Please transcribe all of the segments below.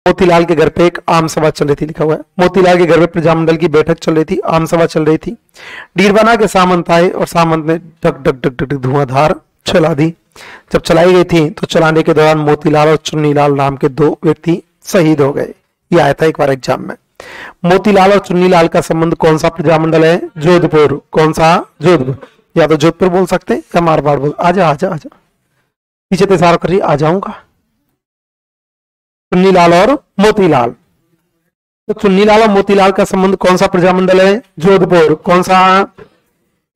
मोतीलाल के घर पे एक आम सभा चल रही थी, लिखा हुआ है। मोतीलाल के घर में प्रजामंडल की बैठक चल रही थी, आम सभा चल रही थी। डीरवाना के सामंत आए और सामंत ने डक डक डक डक धुआंधार चला दी। जब चलाई गई थी तो चलाने के दौरान मोतीलाल और चुन्नीलाल नाम के दो व्यक्ति शहीद हो गए। ये आया था एक बार एग्जाम में। मोतीलाल और चुन्नीलाल का संबंध कौन सा प्रजामंडल है? जोधपुर। कौन सा? जोधपुर। या तो जोधपुर बोल सकते हैं या मारवाड़ बोल। आजा आजा आजा, पीछे से इशारा करिए, आ जाऊंगा। चुन्नीलाल और मोतीलाल, तो चुन्नीलाल और मोतीलाल का संबंध कौन सा प्रजामंडल है? जोधपुर। कौन सा?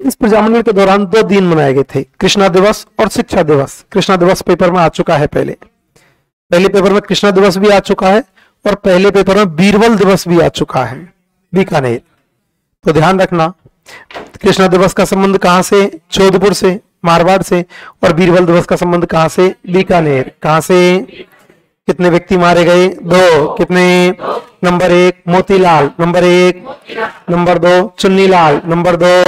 इस प्रजामंडल के दौरान 2 दिन मनाए गए थे, कृष्णा दिवस और शिक्षा दिवस। कृष्णा दिवस पेपर में आ चुका है, पहले पेपर में कृष्णा दिवस भी आ चुका है और पहले पेपर में बीरबल दिवस भी आ चुका है, बीकानेर। तो ध्यान रखना, कृष्णा दिवस का संबंध कहां से? जोधपुर से, मारवाड़ से। और बीरबल दिवस का संबंध कहां से? बीकानेर। कहां से? कितने व्यक्ति मारे गए? 2। कितने? Number 1 Motilal, number 1। Number 2 Chunnilal, number 2।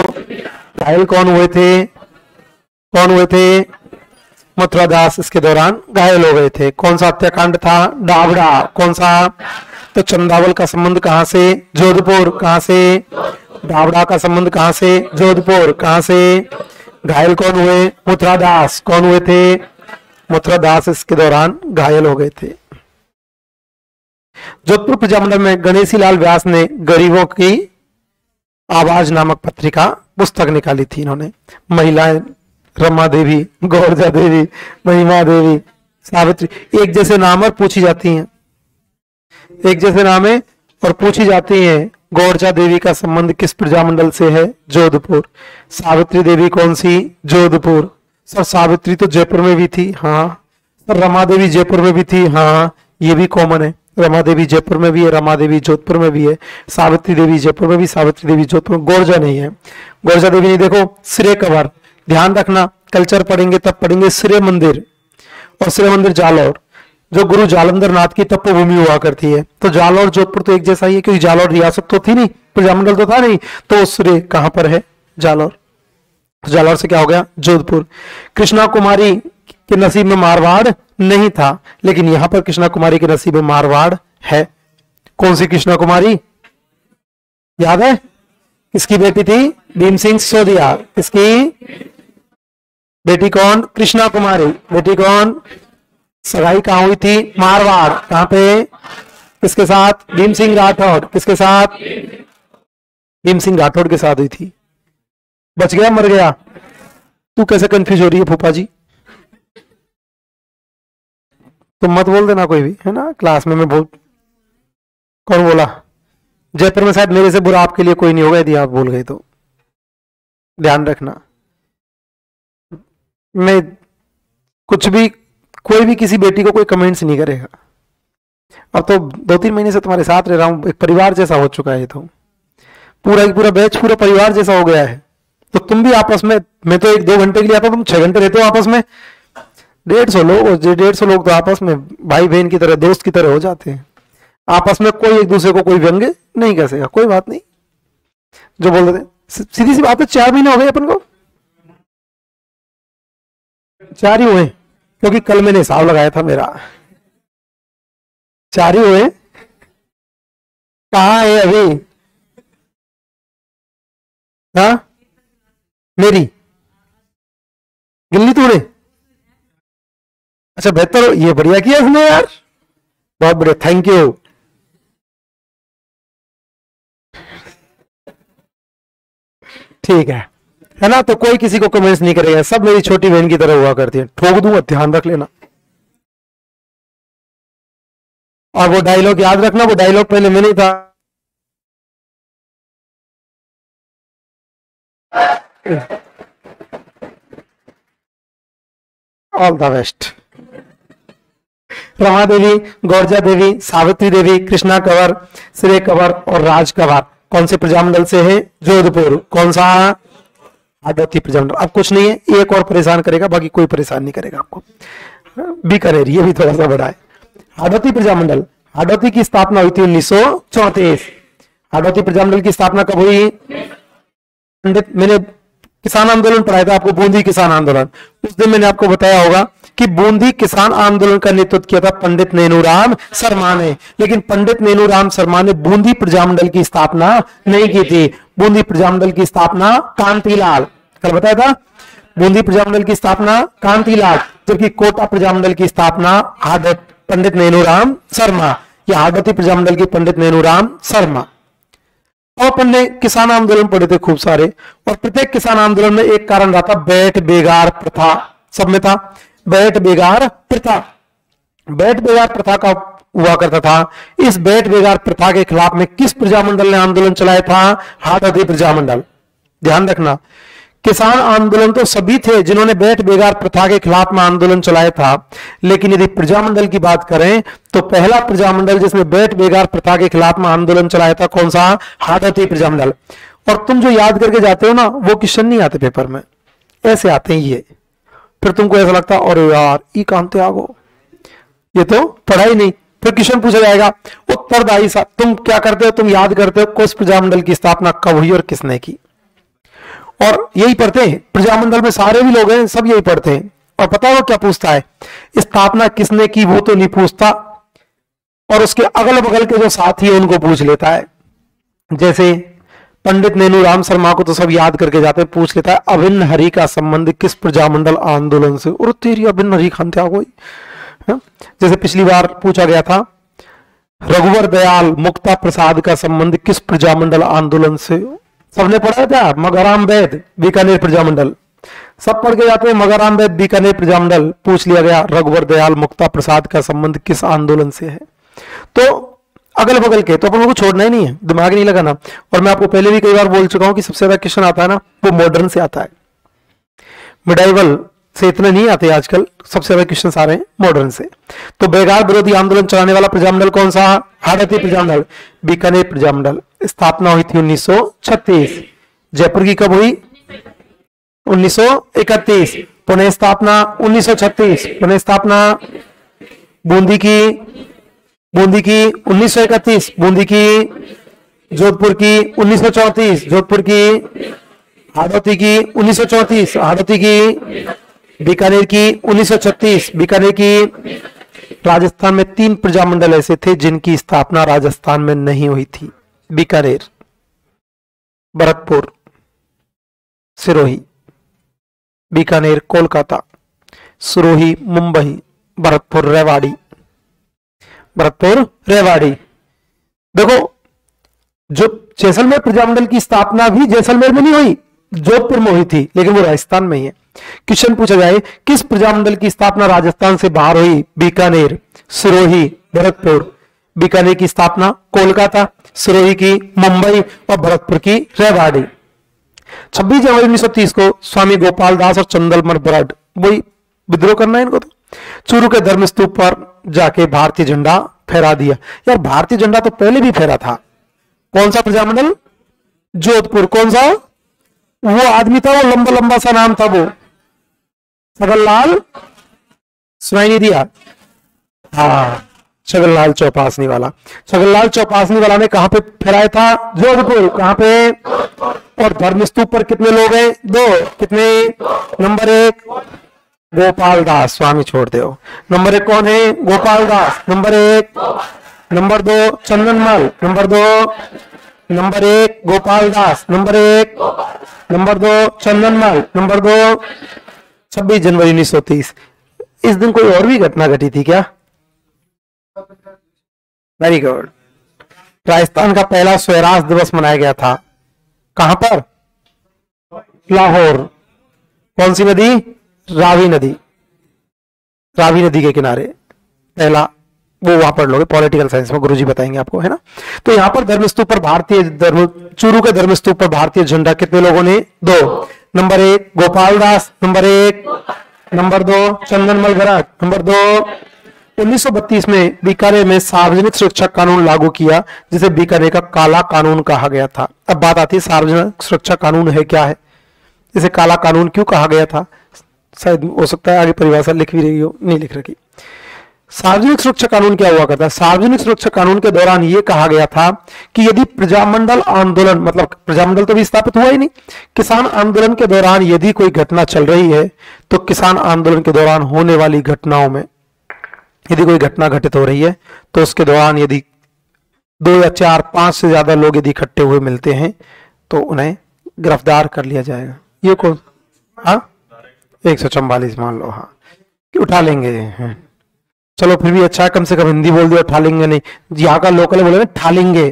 घायल कौन हुए थे? कौन हुए थे? मथुरादास इसके दौरान घायल हो गए थे। कौन सा हत्याकांड था? डावड़ा। कौन सा? तो चंदावल का संबंध कहां से? जोधपुर। कहां से? डावड़ा का संबंध कहां से? जोधपुर। कहां से? घायल कौन हुए? मथुरादास। कौन हुए थे? मथुरादास इसके दौरान घायल हो गए थे। जोधपुर प्रजामंडल में गणेशी लाल व्यास ने गरीबों की आवाज नामक पत्रिका पुस्तक निकाली थी। इन्होंने महिलाएं रमा देवी, गौरजा देवी, महिमा देवी, सावित्री, एक जैसे नाम और पूछी जाती हैं, एक जैसे नाम है और पूछी जाती हैं। गौरजा देवी का संबंध किस प्रजामंडल से है? जोधपुर। सावित्री देवी कौन सी? जोधपुर। सर सावित्री तो जयपुर में भी थी, हाँ। सर रमा देवी जयपुर में भी थी, हाँ, ये भी कॉमन है। रमा देवी जयपुर में भी है, रमा देवी जोधपुर में भी है। सावित्री देवी जयपुर में भी, सावित्री देवी जोधपुर में। गौरजा नहीं है, गौरजा देवी नहीं। देखो सिरे कवर, ध्यान रखना, कल्चर पढ़ेंगे तब पढ़ेंगे सिरे मंदिर, और सिरे मंदिर जालौर, जो गुरु जालंधर नाथ की तपोभूमि हुआ करती है। तो जालौर जोधपुर तो एक जैसा ही है, क्योंकि जालौर रियासत तो थी नहीं, प्रजामंडल तो था नहीं, तो सिरे कहां पर है? जालौर। तो जालौर से क्या हो गया? जोधपुर। कृष्णा कुमारी के नसीब में मारवाड़ नहीं था, लेकिन यहां पर कृष्णा कुमारी के नसीब में मारवाड़ है। कौन सी कृष्णा कुमारी? याद है? किसकी बेटी थी? भीम सिंह सिसोदिया। किसकी बेटी? कौन? कृष्णा कुमारी। बेटी कौन? सगाई कहां हुई थी? मारवाड़। कहां पे? किसके साथ? भीम सिंह राठौड़। किसके साथ? भीम सिंह राठौड़ के साथ हुई थी। बच गया मर गया? तू कैसे कंफ्यूज हो रही है फूफा जी? तुम मत बोल देना कोई भी, है ना, क्लास में मैं बोल। कौन बोला? जयपुर में शायद मेरे से बुरा आपके लिए कोई नहीं होगा यदि आप बोल गए तो। ध्यान रखना, मैं कुछ भी, कोई भी किसी बेटी को कोई कमेंट्स नहीं करेगा। अब तो 2-3 महीने से तुम्हारे साथ रह रहा हूं, एक परिवार जैसा हो चुका है। तो पूरा ही पूरा बैच पूरा परिवार जैसा हो गया है। तो तुम भी आपस में, मैं तो 1-2 घंटे के लिए आता, तुम 6 घंटे रहते हो आपस में। 150 लोग, 150 लोग तो आपस में भाई बहन की तरह, दोस्त की तरह हो जाते हैं। आपस में कोई एक दूसरे को कोई व्यंग नहीं कर सकेगा, कोई बात नहीं। जो बोल देते, सीधी सी बात है, 4 महीने हो गए अपन को, 4 ही हुए, क्योंकि कल मैंने हिसाब लगाया था मेरा, 4 ही हुए। कहाँ है अभी? हाँ मेरी गिल्ली तोड़े? अच्छा बेहतर, ये बढ़िया किया इसने यार, बहुत बढ़िया, थैंक यू। ठीक है ना? तो कोई किसी को कमेंट्स नहीं करेगा, सब मेरी छोटी बहन की तरह हुआ करती है। ठोक दूंगा, ध्यान रख लेना। और वो डायलॉग याद रखना, वो डायलॉग पहले में नहीं था। All the best. Rama Devi, Gaurja Devi, Savitri Devi, Krishna Kanwar, Shreya Kanwar और राज कंवर कौन से प्रजामंडल से है? जोधपुर। कौन सा? हाडोती प्रजामंडल। अब कुछ नहीं है, एक और परेशान करेगा, बाकी कोई परेशान नहीं करेगा आपको। बीकानेर, ये भी थोड़ा सा बड़ा है। हाडोती प्रजामंडल, हाडोती की स्थापना हुई थी 1934। हाडोती प्रजामंडल की स्थापना कब हुई? पंडित, मैंने किसान आंदोलन पढ़ाया था आपको, बूंदी किसान आंदोलन। उस दिन मैंने आपको बताया होगा कि बूंदी किसान आंदोलन का नेतृत्व किया था पंडित नेनूराम शर्मा ने, लेकिन पंडित नेनूराम शर्मा ने बूंदी प्रजामंडल की स्थापना नहीं की थी। बूंदी प्रजामंडल की स्थापना कांतिलाल, कल बताया था, बूंदी प्रजामंडल की स्थापना कांतिलाल, जबकि कोटा प्रजामंडल की स्थापना पंडित नेनूराम शर्मा, या हाड़ौती प्रजामंडल की पंडित नेनूराम शर्मा। और अपन ने किसान आंदोलन पढ़े थे खूब सारे, और प्रत्येक किसान आंदोलन में एक कारण रहा था बैठ बेगार प्रथा, सब में था बैठ बेगार प्रथा। बैठ बेगार प्रथा का हुआ करता था। इस बैठ बेगार प्रथा के खिलाफ में किस प्रजामंडल ने आंदोलन चलाया था? हाड़ौती प्रजामंडल। ध्यान रखना, किसान आंदोलन तो सभी थे जिन्होंने बैठ बेगार प्रथा के खिलाफ में आंदोलन चलाया था, लेकिन यदि प्रजामंडल की बात करें तो पहला प्रजामंडल जिसने बैठ बेगार प्रथा के खिलाफ में आंदोलन चलाया था कौन सा? हाड़ौती प्रजामंडल। और तुम जो याद करके जाते हो ना, वो क्वेश्चन नहीं आते पेपर में, ऐसे आते हैं ये। फिर तुमको ऐसा लगता है अरे यार ई कांते आगो, ये तो पढ़ा ही नहीं। फिर क्वेश्चन पूछा जाएगा उत्तरदायी सा, तुम क्या करते हो? तुम याद करते हो किस प्रजामंडल की स्थापना कब हुई और किसने की, और यही पढ़ते हैं। प्रजामंडल में सारे भी लोग हैं, सब यही पढ़ते हैं। और पता है वो क्या पूछता है? स्थापना किसने की वो तो नहीं पूछता, और उसके अगल बगल के जो साथी है उनको पूछ लेता है। जैसे पंडित नेनूराम शर्मा को तो सब याद करके जाते हैं, पूछ लेता है अभिन्न हरि का संबंध किस प्रजामंडल आंदोलन से? और तेरी अभिन्न हरि खान क्या कोई, जैसे पिछली बार पूछा गया था रघुवर दयाल मुक्ता प्रसाद का संबंध किस प्रजामंडल आंदोलन से? सबने पढ़ा था मगराम वैद बीकानेर प्रजामंडल, सब पढ़ के जाते हैं मगराम वैद बीकानेर प्रजामंडल। पूछ लिया गया रघुवर दयाल मुक्ता प्रसाद का संबंध किस आंदोलन से है? तो अगल बगल के तो अपन को छोड़ना ही नहीं है, दिमाग नहीं लगाना। और मैं आपको पहले भी कई बार बोल चुका हूं कि सबसे ज्यादा क्वेश्चन आता है ना वो मॉडर्न से आता है, मिडाइवल से इतने नहीं आते आजकल, सबसे ज्यादा क्वेश्चन आ रहे हैं मॉडर्न से। तो बेगार विरोधी आंदोलन चलाने वाला प्रजामंडल कौन सा? हाड़ौती प्रजामंडल, बीकानेर प्रजामंडल। स्थापना हुई थी 1936। जयपुर की कब हुई? 1931। पुनः स्थापना 1936। पुनः स्थापना बूंदी की 1931। बूंदी की, जोधपुर की 1934। जोधपुर की, हाड़ौती की 1934। हाड़ौती की, बीकानेर की 1936। बीकानेर की। राजस्थान में 3 प्रजामंडल ऐसे थे जिनकी स्थापना राजस्थान में नहीं हुई थी, बीकानेर, भरतपुर, सिरोही। बीकानेर कोलकाता, सिरोही मुंबई, भरतपुर रेवाड़ी। भरतपुर रेवाड़ी। देखो जो जैसलमेर प्रजामंडल की स्थापना भी जैसलमेर में नहीं हुई, जोधपुर में हुई थी, लेकिन वो राजस्थान में ही है। क्वेश्चन पूछा जाए किस प्रजामंडल की स्थापना राजस्थान से बाहर हुई? बीकानेर, सिरोही, भरतपुर। बीकानेर की स्थापना कोलकाता, सिरोही की मुंबई और भरतपुर की रेवाड़ी। 26 जनवरी 1930 को स्वामी गोपाल दास और चंदलमल बरड, वही विद्रोह करना है इनको, तो चूरू के धर्म स्तूप पर जाके भारतीय झंडा फहरा दिया। यार भारतीय झंडा तो पहले भी फहरा था। कौन सा प्रजामंडल? जोधपुर। कौन सा? वो आदमी था, वो लंबा लंबा सा नाम था, वो छगनलाल, सुनाई नहीं दिया? हाँ, छगनलाल चौपासनी वाला। छगनलाल चौपासनी वाला ने कहां पे फहराया था? जोधपुर। कहां पे? और धर्म स्तूप पर कितने लोग हैं? 2। कितने? नंबर 1 गोपाल दास, स्वामी छोड़ दो। नंबर 1 कौन है? Gopal Das, number 1। Number 2 Chandanmal, number 2। Number 1 Gopal Das, number 1। Number 2 Chandanmal, number 2। 26 जनवरी 1930। इस दिन कोई और भी घटना घटी थी क्या? Very good. राजस्थान का पहला स्वराज दिवस मनाया गया था। कहां पर? लाहौर। कौन सी नदी? रावी नदी। रावी नदी के किनारे पहला, वो वहां पढ़ लोगे पॉलिटिकल साइंस में, गुरुजी बताएंगे आपको, है ना। तो यहां पर धर्मस्तूप पर भारतीय चूरू के धर्मस्तूप पर भारतीय झंडा कितने लोगों ने? 2। Number 1 Gopal Das, number 1। Number 2 Chandanmal Barad, number 2। 1932 में बीकानेर में सार्वजनिक सुरक्षा कानून लागू किया, जिसे बीकानेर का काला कानून कहा गया था। अब बात आती है सार्वजनिक सुरक्षा कानून है क्या है, इसे काला कानून क्यों कहा गया था? शायद हो सकता है आगे परिभाषा लिख भी रही हो, नहीं लिख रखी। सार्वजनिक सुरक्षा कानून क्या हुआ करता है? सार्वजनिक सुरक्षा कानून के दौरान यह कहा गया था कि यदि प्रजामंडल आंदोलन, मतलब प्रजामंडल तो भी स्थापित हुआ ही नहीं, किसान आंदोलन के दौरान यदि कोई घटना चल रही है तो किसान आंदोलन के दौरान होने वाली घटनाओं में यदि कोई घटना घटित हो रही है तो उसके दौरान यदि 2 या 4 5 से ज्यादा लोग यदि इकट्ठे हुए मिलते हैं तो उन्हें गिरफ्तार कर लिया जाएगा। ये कौन? हाँ, 144 मान लो, हाँ, कि उठा लेंगे। चलो फिर भी अच्छा है, कम से कम हिंदी बोल दिया, उठा लेंगे नहीं। यहाँ का लोकल बोले ना ठालेंगे।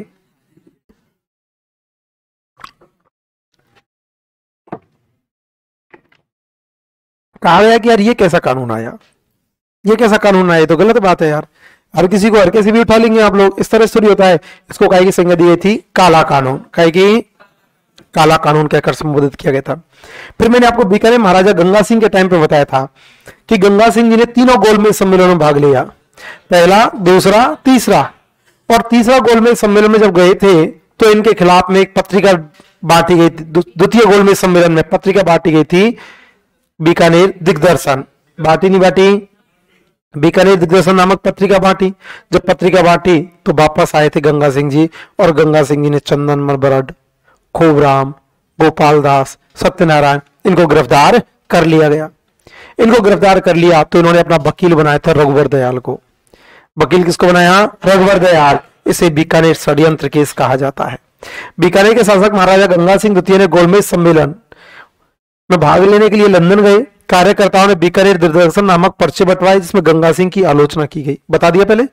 कहा गया कि यार ये कैसा कानून आया, ये कैसा कानून आया, ये तो गलत बात है यार। हर किसी को हर किसी भी उठा लेंगे आप लोग, इस तरह से थोड़ी होता है। इसको काहे की संज्ञा दी गई थी? काला कानून। काहे की? काला कानून कहकर संबोधित किया गया था। फिर मैंने आपको बीकानेर महाराजा गंगा सिंह के टाइम पे बताया था कि गंगा सिंह जी ने तीनों गोलमेज सम्मेलन में भाग लिया, पहला, दूसरा, तीसरा। और तीसरा गोलमेज सम्मेलन में जब गए थे तो इनके खिलाफ में एक पत्रिका बांटी गई थी। द्वितीय गोलमेज सम्मेलन में पत्रिका बांटी गई थी, बीकानेर दिग्दर्शन। बांटी नहीं बांटी? बीकानेर दिग्दर्शन नामक पत्रिका बांटी। जब पत्रिका बांटी तो वापस आए थे गंगा सिंह जी, और गंगा सिंह जी ने चंदनमल बरड, खूबराम, गोपाल दास, सत्यनारायण, इनको गिरफ्तार कर लिया गया। इनको गिरफ्तार कर लिया तो इन्होंने अपना वकील बनाया था रघुवर दयाल को। वकील किसको बनाया? रघुवर दयाल। इसे बीकानेर षड्यंत्र केस कहा जाता है। बीकानेर के शासक महाराजा गंगा सिंह द्वितीय ने गोलमेज सम्मेलन में भाग लेने के लिए लंदन गए। कार्यकर्ताओं ने बीकानेर दिग्दर्शन नामक पर्चे बंटवाए जिसमें गंगा सिंह की आलोचना की गई। बता दिया पहले।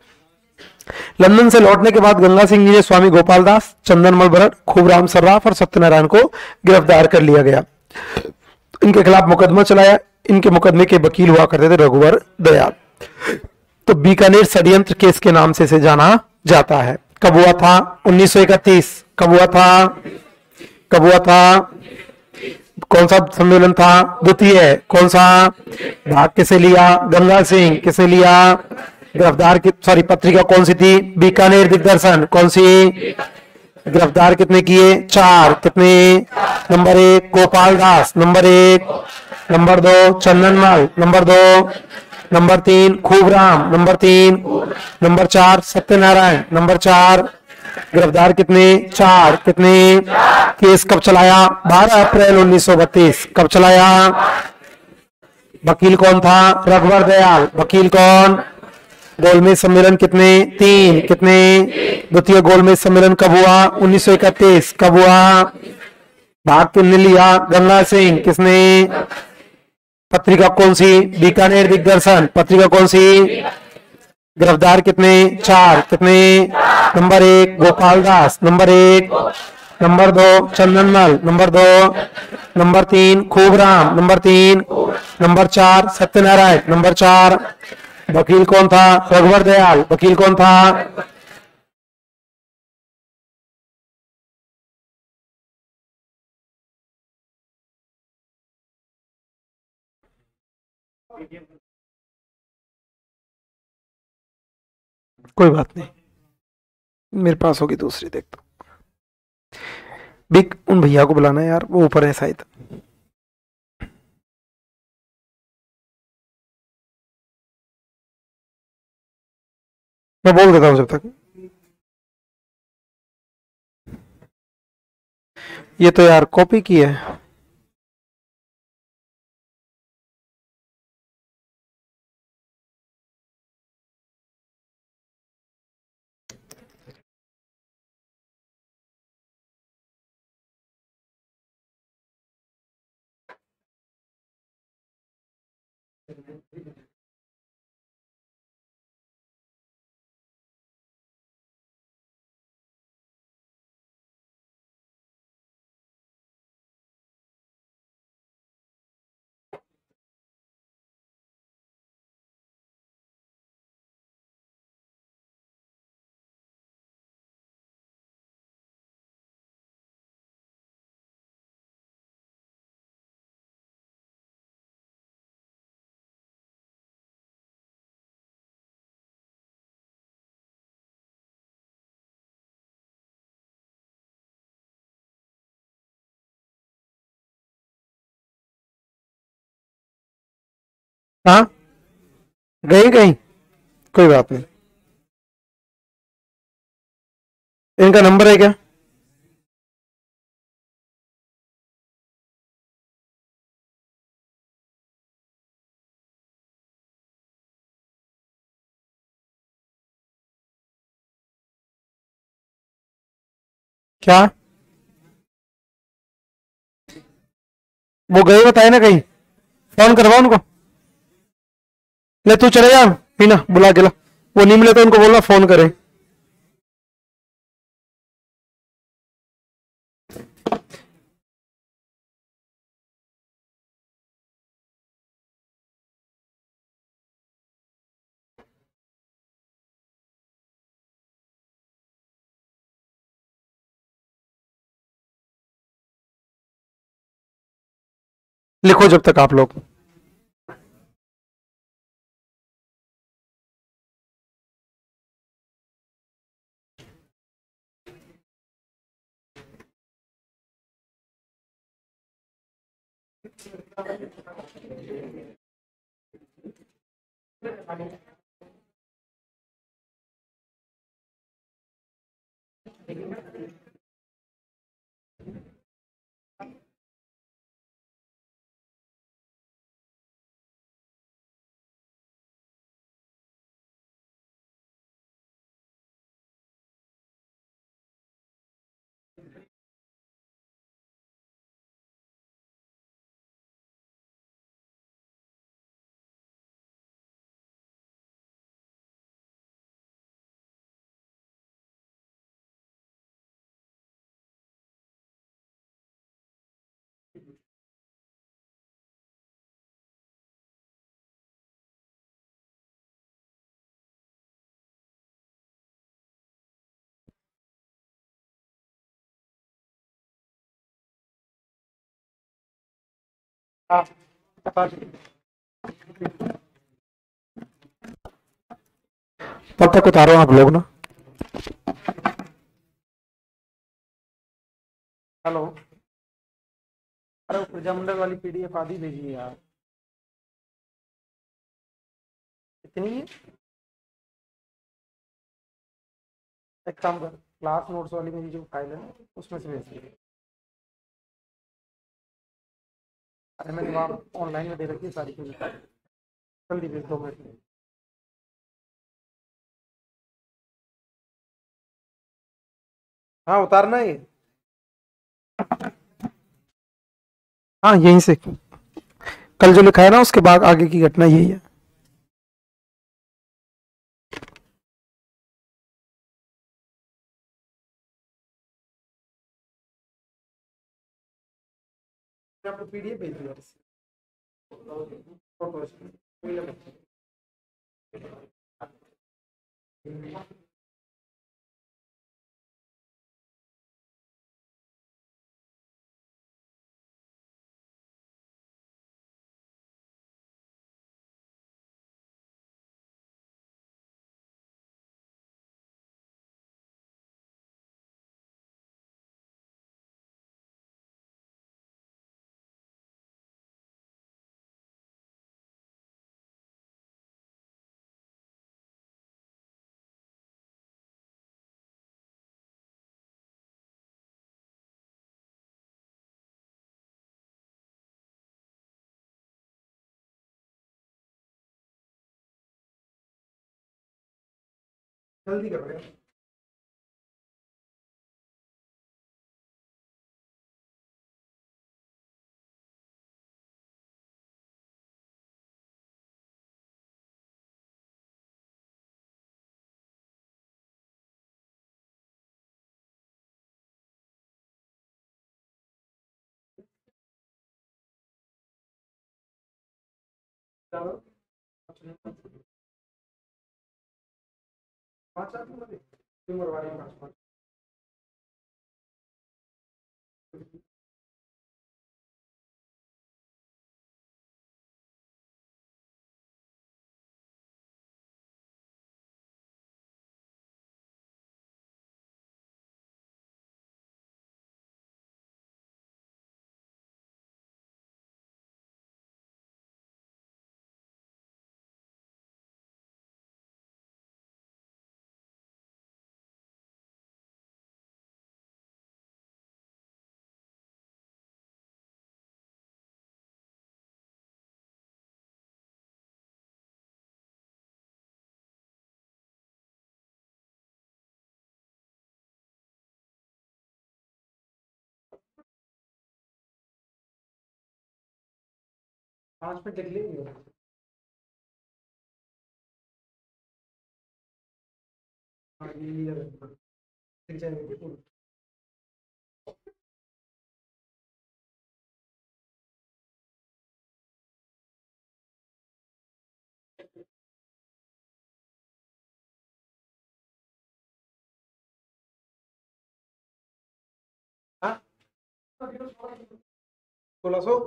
लंदन से लौटने के बाद गंगा सिंह जी ने स्वामी गोपाल दास, चंदनमल बरड, खूबराम सर्राफ और सत्यनारायण को गिरफ्तार कर लिया गया। इनके खिलाफ मुकदमा चलाया। इनके मुकदमे के वकील हुआ करते थे रघुवर दयाल। तो बीकानेर षड्यंत्र केस के नाम से इसे जाना जाता है। कब हुआ था? 1931। कब हुआ था? कब हुआ था? कौन सा सम्मेलन था? द्वितीय। कौन सा? भाग किसे लिया? गंगा सिंह। किसे लिया? गिरफ्तार की सॉरी पत्रिका कौन सी थी? बीकानेर दिग्दर्शन। कौन सी? गिरफ्तार कितने किए? 4। कितने? Number 1 Gopal Das, number 1, number 2 Chandanmal, number 2, number 3 Khubram, number 3, number 4 Satyanarayan, number 4। गिरफ्तार कितने? 4। कितने? केस कब चलाया? 12 अप्रैल 1932। कब चलाया? वकील कौन था? रघुवर दयाल। वकील कौन? गोलमेज सम्मेलन कितने? 3। कितने? द्वितीय गोलमेज सम्मेलन कब हुआ? 1931। कब हुआ? भाग किसने लिया? गंगा सिंह। किसने? पत्रिका कौन सी? बीकानेर दिग्दर्शन। पत्रिका कौन सी? गिरफ्तार कितने? 4। कितने? Number 1 Gopal Das, number 1, number 2 Chandanmal, number 2, number 3 Khubram, number 3, number 4 Satyanarayan, number 4। वकील कौन था? रघुवर दयाल। वकील कौन था? कोई बात नहीं, मेरे पास होगी दूसरी, देख तो। बिग उन भैया को बुलाना है यार, वो ऊपर है शायद। मैं बोल देता हूँ जब तक। ये तो यार कॉपी की है। हाँ, गई गई। कोई बात नहीं। इनका नंबर है क्या? क्या? वो गए बताए ना कहीं, फोन करवा उनको। ले तू चले जा, मीना बुला के ला। वो नहीं मिले तो उनको बोलना फोन करे। लिखो जब तक आप लोग। हाँ, तब तक उतारो आप लोग ना। हेलो। अरे वो प्रजामंडल वाली पीडीएफ आधी भेजिए यार। इतनी है? एक काम कर, क्लास नोट्स वाली मेरी जो फाइल है ना, उसमें से भेज दीजिए। अरे मैंने वहाँ ऑनलाइन में दे रखी है सारी चीजें। जल्दी भेज दो मेरे को। हाँ उतारना है ये। हाँ यहीं से, कल जो लिखा है ना उसके बाद आगे की घटना यही है। मैं आपको पीडीएफ भेज दिया। जल्दी करो यार। चलो, पाँच आठ नंबर क्यों करवा रही है? पाँच पाँच। 5 मिनट लिख लेंगे। हाँ ये लिख जाएंगे। हाँ 1600,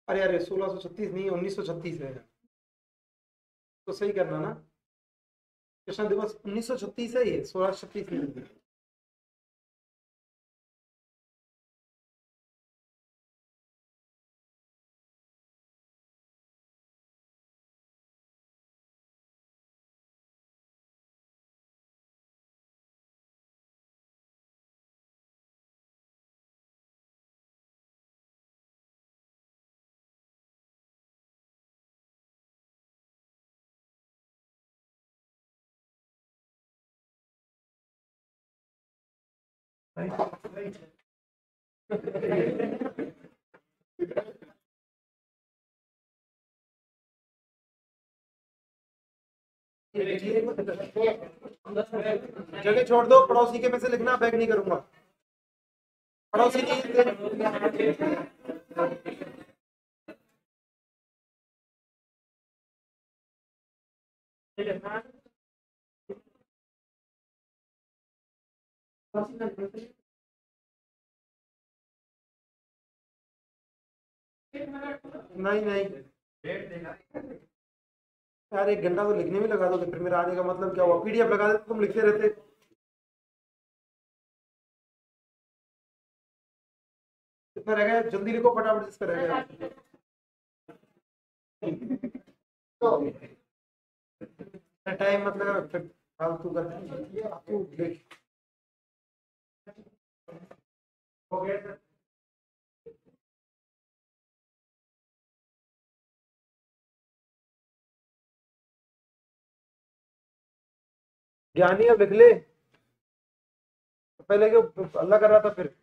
अरे अरे 1636 नहीं, 1936 है। तो सही करना ना, कृष्ण दिवस 1936 है, ये 1636 नहीं है। जगह छोड़ दो, पड़ोसी के में से लिखना, बैग नहीं करूंगा। पड़ोसी नहीं। नहीं नहीं यार, 1 घंटा तो लिखने में लगा दोगे, फिर मेरा आने का मतलब क्या हुआ? पीडीएफ लगा देते तुम लिखते रहते। कितना रह गया? जल्दी लिखो फटाफट, जिसका रह गया। टाइम मतलब फिर फालतू का तू देख। हो गया सर। ज्ञानी अब लिख ले, पहले क्यों अल्लाह कर रहा था फिर।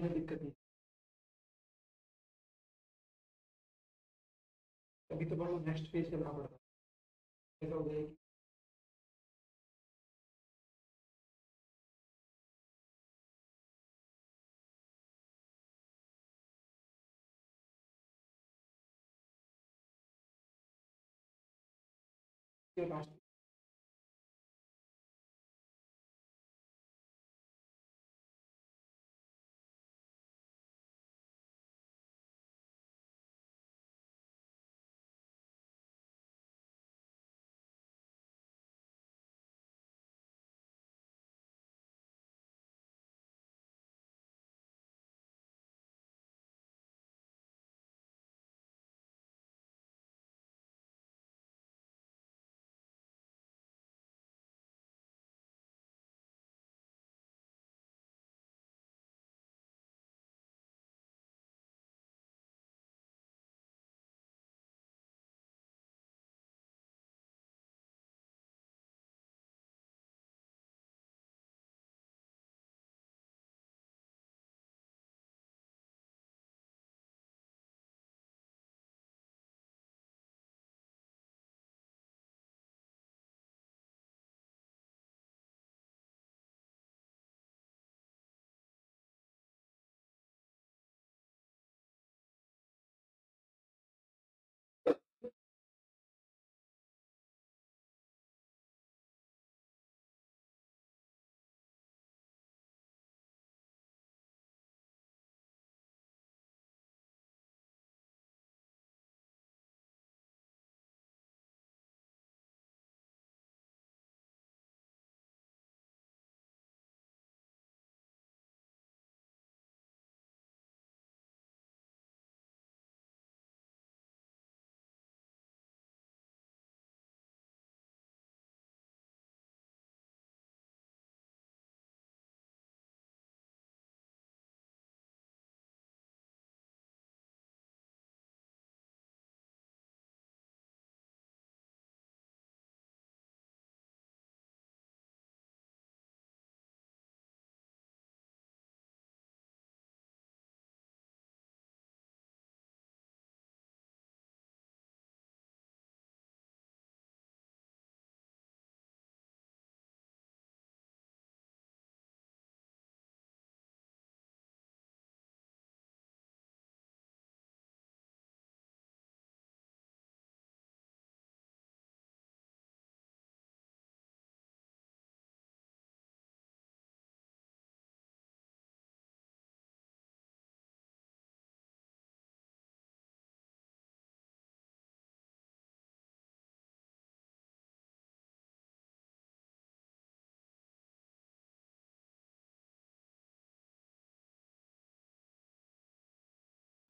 दिक्कत नहीं, अभी तो बस नेक्स्ट पेज करना पड़ता है, हो गया।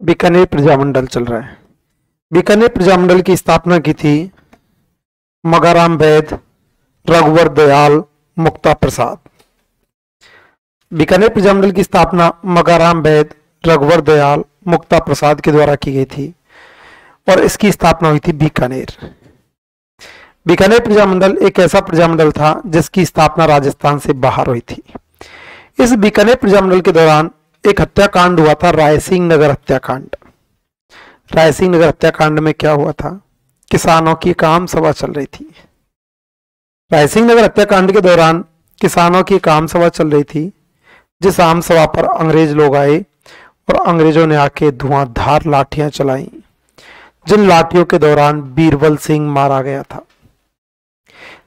बीकानेर प्रजामंडल चल रहा है। बीकानेर प्रजामंडल की स्थापना की थी मगाराम वैद, रघुवर दयाल, मुक्ता प्रसाद। बीकानेर प्रजामंडल की स्थापना मगाराम वैद, रघुवर दयाल, मुक्ता प्रसाद के द्वारा की गई थी और इसकी स्थापना हुई थी बीकानेर। बीकानेर प्रजामंडल एक ऐसा प्रजामंडल था जिसकी स्थापना राजस्थान से बाहर हुई थी। इस बीकानेर प्रजामंडल के दौरान एक हत्याकांड हुआ था, रायसिंह नगर हत्याकांड। रायसिंह नगर हत्याकांड में क्या हुआ था? किसानों की एक आम सभा चल रही थी। रायसिंह नगर हत्याकांड के दौरान किसानों की एक आम सभा चल रही थी, जिस आम सभा पर अंग्रेज लोग आए और अंग्रेजों ने आके धुआंधार लाठियां चलाई, जिन लाठियों के दौरान बीरबल सिंह मारा गया था,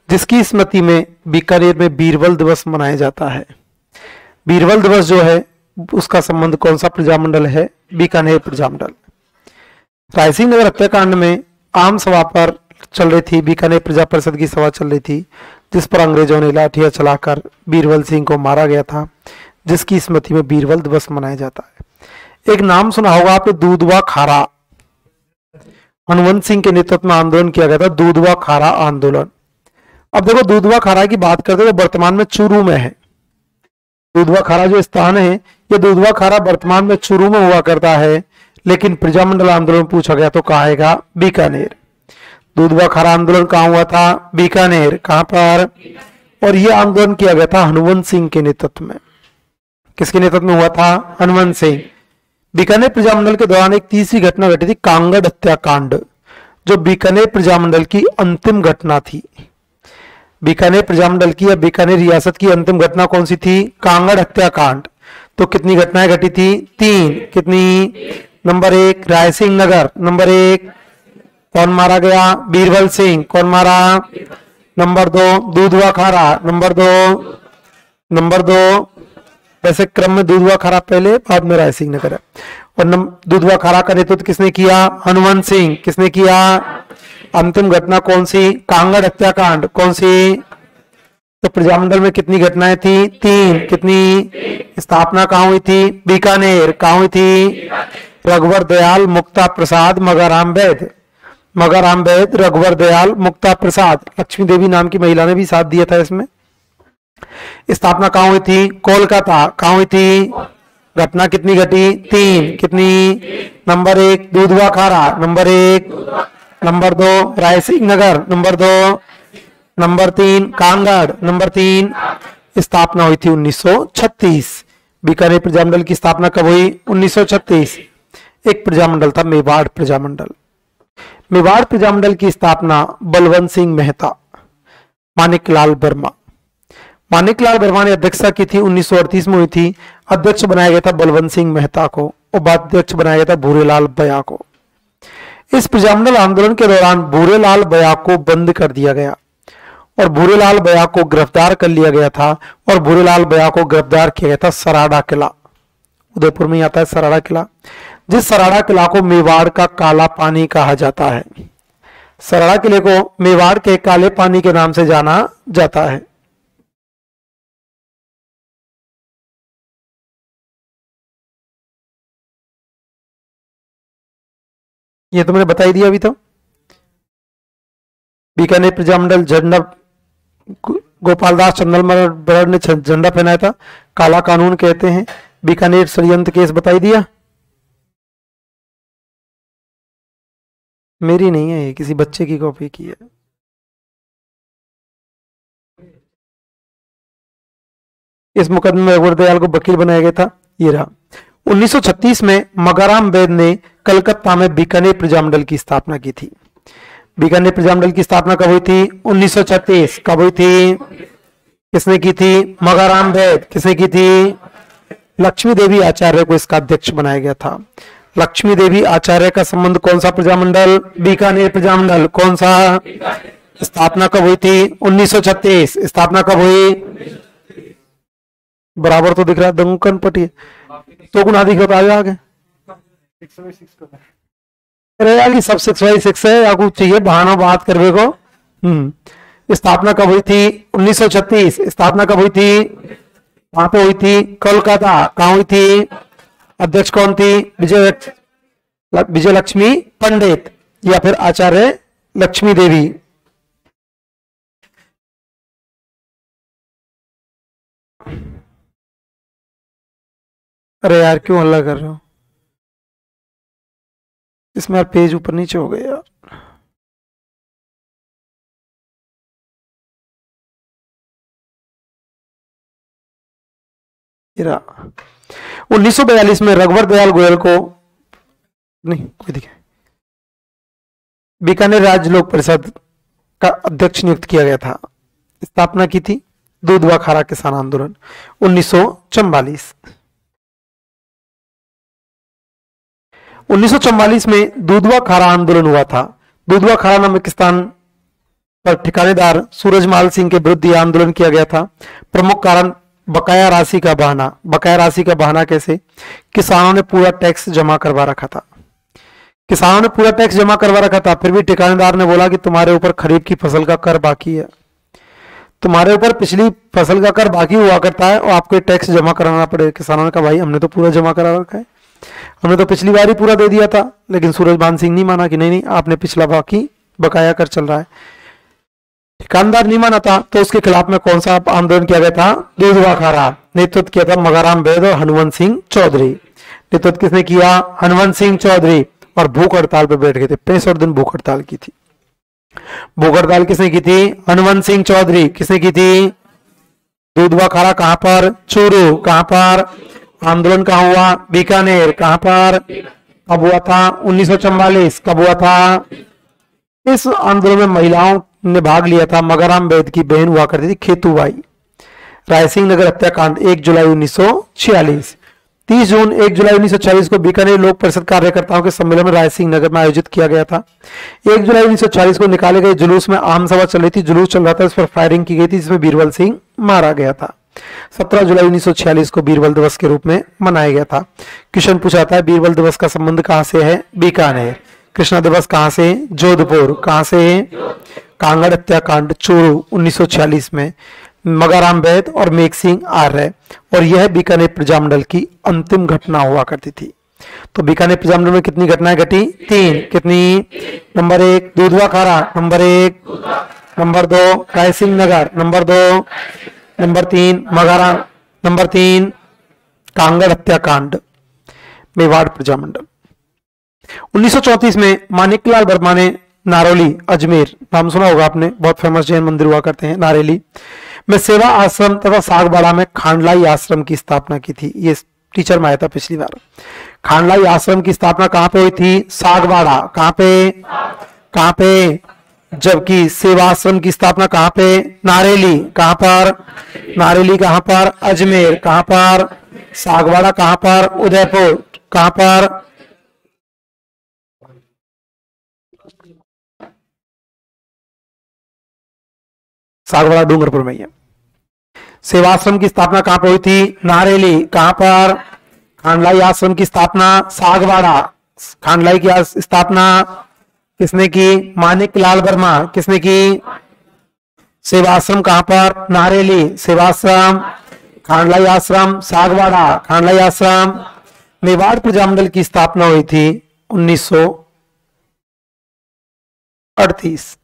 जिसकी स्मृति में बीकानेर में बीरबल दिवस मनाया जाता है। बीरबल दिवस जो है उसका संबंध कौन सा प्रजामंडल है? बीकानेर प्रजामंडल। रायसिंह नगर हत्याकांड में आम सभा पर चल रही थी, बीकानेर प्रजा परिषद की सभा चल रही थी, जिस पर अंग्रेजों ने लाठियां चलाकर बीरबल सिंह को मारा गया था, जिसकी स्मृति में बीरबल दिवस मनाया जाता है। एक नाम सुना होगा आपने, दूधवा खारा। हनुमंत सिंह के नेतृत्व में आंदोलन किया गया था, दूधवा खारा आंदोलन। अब देखो, दूधवा खारा की बात करते तो वर्तमान में चूरू में है। दूधवा खारा जो स्थान है, ये दूधवा खारा वर्तमान में चूरू में हुआ करता है, लेकिन प्रजामंडल आंदोलन पूछा गया तो कहा आएगा बीकानेर। दूध व खारा आंदोलन कहाँ हुआ था? बीकानेर। कहां पर? और यह आंदोलन किया गया था हनुवंत सिंह के नेतृत्व में। किसके नेतृत्व में हुआ था? हनुवंत सिंह। बीकानेर प्रजामंडल के दौरान एक तीसरी घटना घटी थी, कांगड़ हत्याकांड, जो बीकानेर प्रजामंडल की अंतिम घटना थी। बीकानेर प्रजामंडल की या बीकानेर रियासत की अंतिम घटना कौन सी थी? कांगड़ हत्याकांड। तो कितनी घटनाएं घटी थी? 3। कितनी? नंबर 1 रायसिंह नगर। नंबर 1 कौन मारा गया? बीरबल सिंह। कौन मारा? नंबर 2 दूध व खारा। नंबर 2 वैसे क्रम में दूध व खारा पहले, बाद में रायसिंह नगर है। और दूध व खारा का नेतृत्व किसने किया? हनुवंत सिंह। किसने किया? अंतिम घटना कौन सी? कांगड़ हत्याकांड। कौन सी? तो प्रजामंडल में कितनी घटनाएं थी? 3। कितनी? स्थापना कहाँ हुई थी? बीकानेर। कहाँ हुई थी? रघुवर दयाल, मुक्ता प्रसाद, मगाराम वैद। मगाराम वैद, रघुवर दयाल, मुक्ता प्रसाद। लक्ष्मी देवी नाम की महिला ने भी साथ दिया था इसमें। स्थापना कहाँ हुई थी? कोलकाता। कहाँ हुई थी? घटना कितनी घटी? 3। कितनी? नंबर 1 दूध व खारा। Number 1। Number 2 Raisingh Nagar. Number 2। Number 3 Kangar. Number 3 स्थापना हुई थी 1936। बीकानेर प्रजामंडल की स्थापना कब हुई? 1936। एक प्रजामंडल था मेवाड़ प्रजामंडल। मेवाड़ प्रजामंडल की स्थापना बलवंत सिंह मेहता, मानिकलाल वर्मा। मानिकलाल वर्मा ने अध्यक्षता की थी, 1938 में हुई थी। अध्यक्ष बनाया गया था बलवंत सिंह मेहता को और उपाध्यक्ष बनाया गया था भूरेलाल बया को। इस प्रजामंडल आंदोलन के दौरान भूरेलाल बया को बंद कर दिया गया और भूरेलाल बया को गिरफ्तार कर लिया गया था और भूरेलाल बया को गिरफ्तार किया गया था सराड़ा किला, उदयपुर में आता है सराड़ा किला, जिस सराड़ा किला को मेवाड़ का काला पानी कहा जाता है। सराड़ा किले को मेवाड़ के काले पानी के नाम से जाना जाता है। ये तो मैंने बता ही दिया अभी तो। बीकानेर प्रजामंडल झंडा गोपालदास चंदलमर ने झंडा पहनाया था, काला कानून कहते हैं। बीकानेर षड्यंत्र केस बता ही दिया। मेरी नहीं है ये, किसी बच्चे की कॉपी की है। इस मुकदमे में रघुवर दयाल को वकील बनाया गया था। ये रहा। 1936 में मगाराम वैद ने कलकत्ता में बीकानेर प्रजामंडल की स्थापना की थी। बीकानेर प्रजामंडल की स्थापना कब हुई थी? 1936। कब हुई थी? किसने की थी? मगाराम वैद। किसने की थी? लक्ष्मी देवी आचार्य को इसका अध्यक्ष बनाया गया था। लक्ष्मी देवी आचार्य का संबंध कौन सा प्रजामंडल? बीकानेर प्रजामंडल। कौन सा? स्थापना कब हुई थी? 1936। स्थापना कब हुई? बराबर तो दिख रहा है, दंकन पटी तो गुना दिख रहा है आगे। अरे यार सब 6/6 है या कुछ चाहिए बहाना बात करने को। स्थापना कब हुई थी? 1936। स्थापना कब हुई थी? वहां पे हुई थी कोलकाता। कहाँ हुई थी? अध्यक्ष कौन थी? विजय लक्ष्मी पंडित या फिर आचार्य लक्ष्मी देवी। अरे यार क्यों हल्ला कर रहे हो? इसमें यार पेज ऊपर नीचे हो गए यार। इरा 1942 में रघुवर दयाल गोयल को नहीं कोई दिखे बीकानेर राज्य लोक परिषद का अध्यक्ष नियुक्त किया गया था। स्थापना की थी दूध व खारा किसान आंदोलन 1944। 1944 में दूध व खारा आंदोलन हुआ था। दूध व खारा नामक स्थान पर ठिकानेदार सूरजमाल सिंह के विरुद्ध यह आंदोलन किया गया था। प्रमुख कारण बकाया राशि का बहाना। बकाया राशि का बहाना कैसे? किसानों ने पूरा टैक्स जमा करवा रखा था। किसानों ने पूरा टैक्स जमा करवा रखा था, फिर भी ठिकानेदार ने बोला कि तुम्हारे ऊपर खरीफ की फसल का कर बाकी है, तुम्हारे ऊपर पिछली फसल का कर बाकी हुआ करता है और आपको टैक्स जमा कराना पड़ेगा। किसानों ने कहा भाई हमने तो पूरा जमा करा रखा है, हमने तो पिछली बार ही पूरा दे दिया था। लेकिन सूरजभान सिंह नहीं माना कि नहीं नहीं आपने पिछला बाकी बकाया कर चल रहा है। ठिकानदार नहीं माना था तो उसके खिलाफ में कौन सा आंदोलन किया गया था? दूध व खारा। नेतृत्व किया था मगाराम वैद और हनुवंत सिंह चौधरी। नेतृत्व किसने किया? हनुवंत सिंह चौधरी। और भूख हड़ताल पर बैठ गए थे, 65 दिन भूख हड़ताल की थी। भूख हड़ताल किसने की थी? हनुवंत सिंह चौधरी। किसने की थी? दूधवा खारा कहां पर? चूरू। कहां पर? आंदोलन कहां हुआ? बीकानेर। कहां पर? कब हुआ था? 1944। कब हुआ था? इस आंदोलन में महिलाओं ने भाग लिया था। मगराम वैद की बहन हुआ करती थी खेतूबाई। रायसिंह नगर हत्याकांड 1 जुलाई 1946। 30 जून 1 जुलाई 1946 को बीकानेर लोक परिषद कार्यकर्ताओं के सम्मेलन में रायसिंह नगर में आयोजित किया गया था। 1 जुलाई 1946 को निकाले गए जुलूस में आम सभा चल रही थी। जुलूस चल रहा था, इस पर फायरिंग की गई थी, जिसमें बीरबल सिंह मारा गया था। 17 जुलाई 1946 को बीरबल दिवस के रूप में मनाया गया था। क्वेश्चन पूछा है बीरबल दिवस का संबंध कहां से है? बीकानेर। कृष्णा दिवस कहां से? जोधपुर। कहां से? कांगड़ हत्याकांड चूरू 1946 में मगाराम वैद और मेघ सिंह आर्य। और यह बीकानेर प्रजामंडल की अंतिम घटना हुआ करती थी। तो बीकानेर प्रजामंडल में कितनी घटनाएं घटी? 3। कितनी? Number 1 Dudhwa Khara, number 1, number 2 Raisingh Nagar, number 2, number 3 Magaram, number 3 Kangad हत्याकांड मेवाड़ प्रजामंडल। 1934 में मानिकलाल वर्मा ने नारोली अजमेर, नाम सुना होगा आपने, बहुत फेमस जैन मंदिर हुआ करते हैं नारेली में, सेवा आश्रम तथा सागबाड़ा में खांडलाई आश्रम की स्थापना की थी। ये टीचर में आया था पिछली बार। खांडलाई आश्रम की स्थापना कहां पे हुई थी? सागबाड़ा। कहां पे? कहां पे? जबकि सेवा आश्रम की स्थापना कहां पे? नारेली। कहां पर? नारेली कहां पर? अजमेर। कहां पर? सागवाड़ा कहां पर? उदयपुर। कहां पर? सागवाड़ा डूंगरपुर में ही है। सेवाश्रम की स्थापना कहां पर हुई थी? नारेली। कहां पर? खांडलाई आश्रम की स्थापना सागवाड़ा। खांडलाई की स्थापना किसने की? मानिक लाल वर्मा। किसने की? सेवाश्रम कहां पर? नारेली। सेवाश्रम, खांडलाई आश्रम, सागवाड़ा। खांडलाई आश्रम। मेवाड़ प्रजामंडल की स्थापना हुई थी 1938,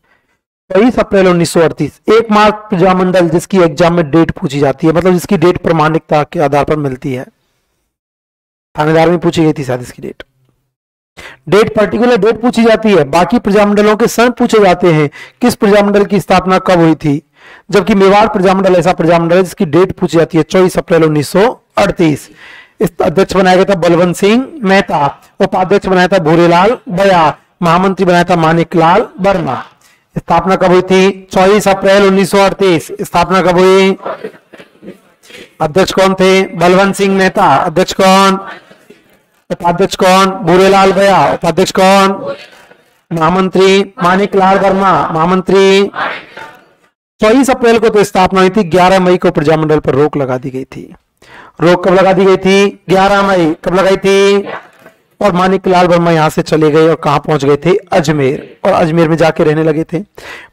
23 अप्रैल 1938। एकमात्र प्रजामंडल जिसकी एग्जाम में डेट पूछी जाती है, मतलब जिसकी डेट प्रमाणिकता के आधार पर मिलती है। थानेदार में पूछी गई थी शायद इसकी डेट। डेट पर्टिकुलर डेट पूछी जाती है, बाकी प्रजामंडलों के सन पूछे जाते हैं किस प्रजामंडल की स्थापना कब हुई थी। जबकि मेवाड़ प्रजामंडल ऐसा प्रजामंडल है जिसकी डेट पूछी जाती है 24 अप्रैल 1938। इस अध्यक्ष बनाया गया था बलवंत सिंह मेहता, उपाध्यक्ष बनाया था भूरेलाल बया, महामंत्री बनाया था मानिकलाल वर्मा। स्थापना कब हुई थी? 24 अप्रैल 1938। स्थापना कब हुई? अध्यक्ष कौन थे? बलवंत सिंह मेहता। अध्यक्ष कौन? उपाध्यक्ष कौन? भूरेलाल बया। उपाध्यक्ष कौन? महामंत्री मानिकलाल वर्मा। महामंत्री 24 अप्रैल को तो स्थापना हुई थी। 11 मई को प्रजामंडल पर रोक लगा दी गई थी। रोक कब लगा दी गई थी? 11 मई। कब लगाई थी? और मानिकलाल वर्मा यहां से चले गए और कहां पहुंच गए थे? अजमेर। और अजमेर में जाके रहने लगे थे।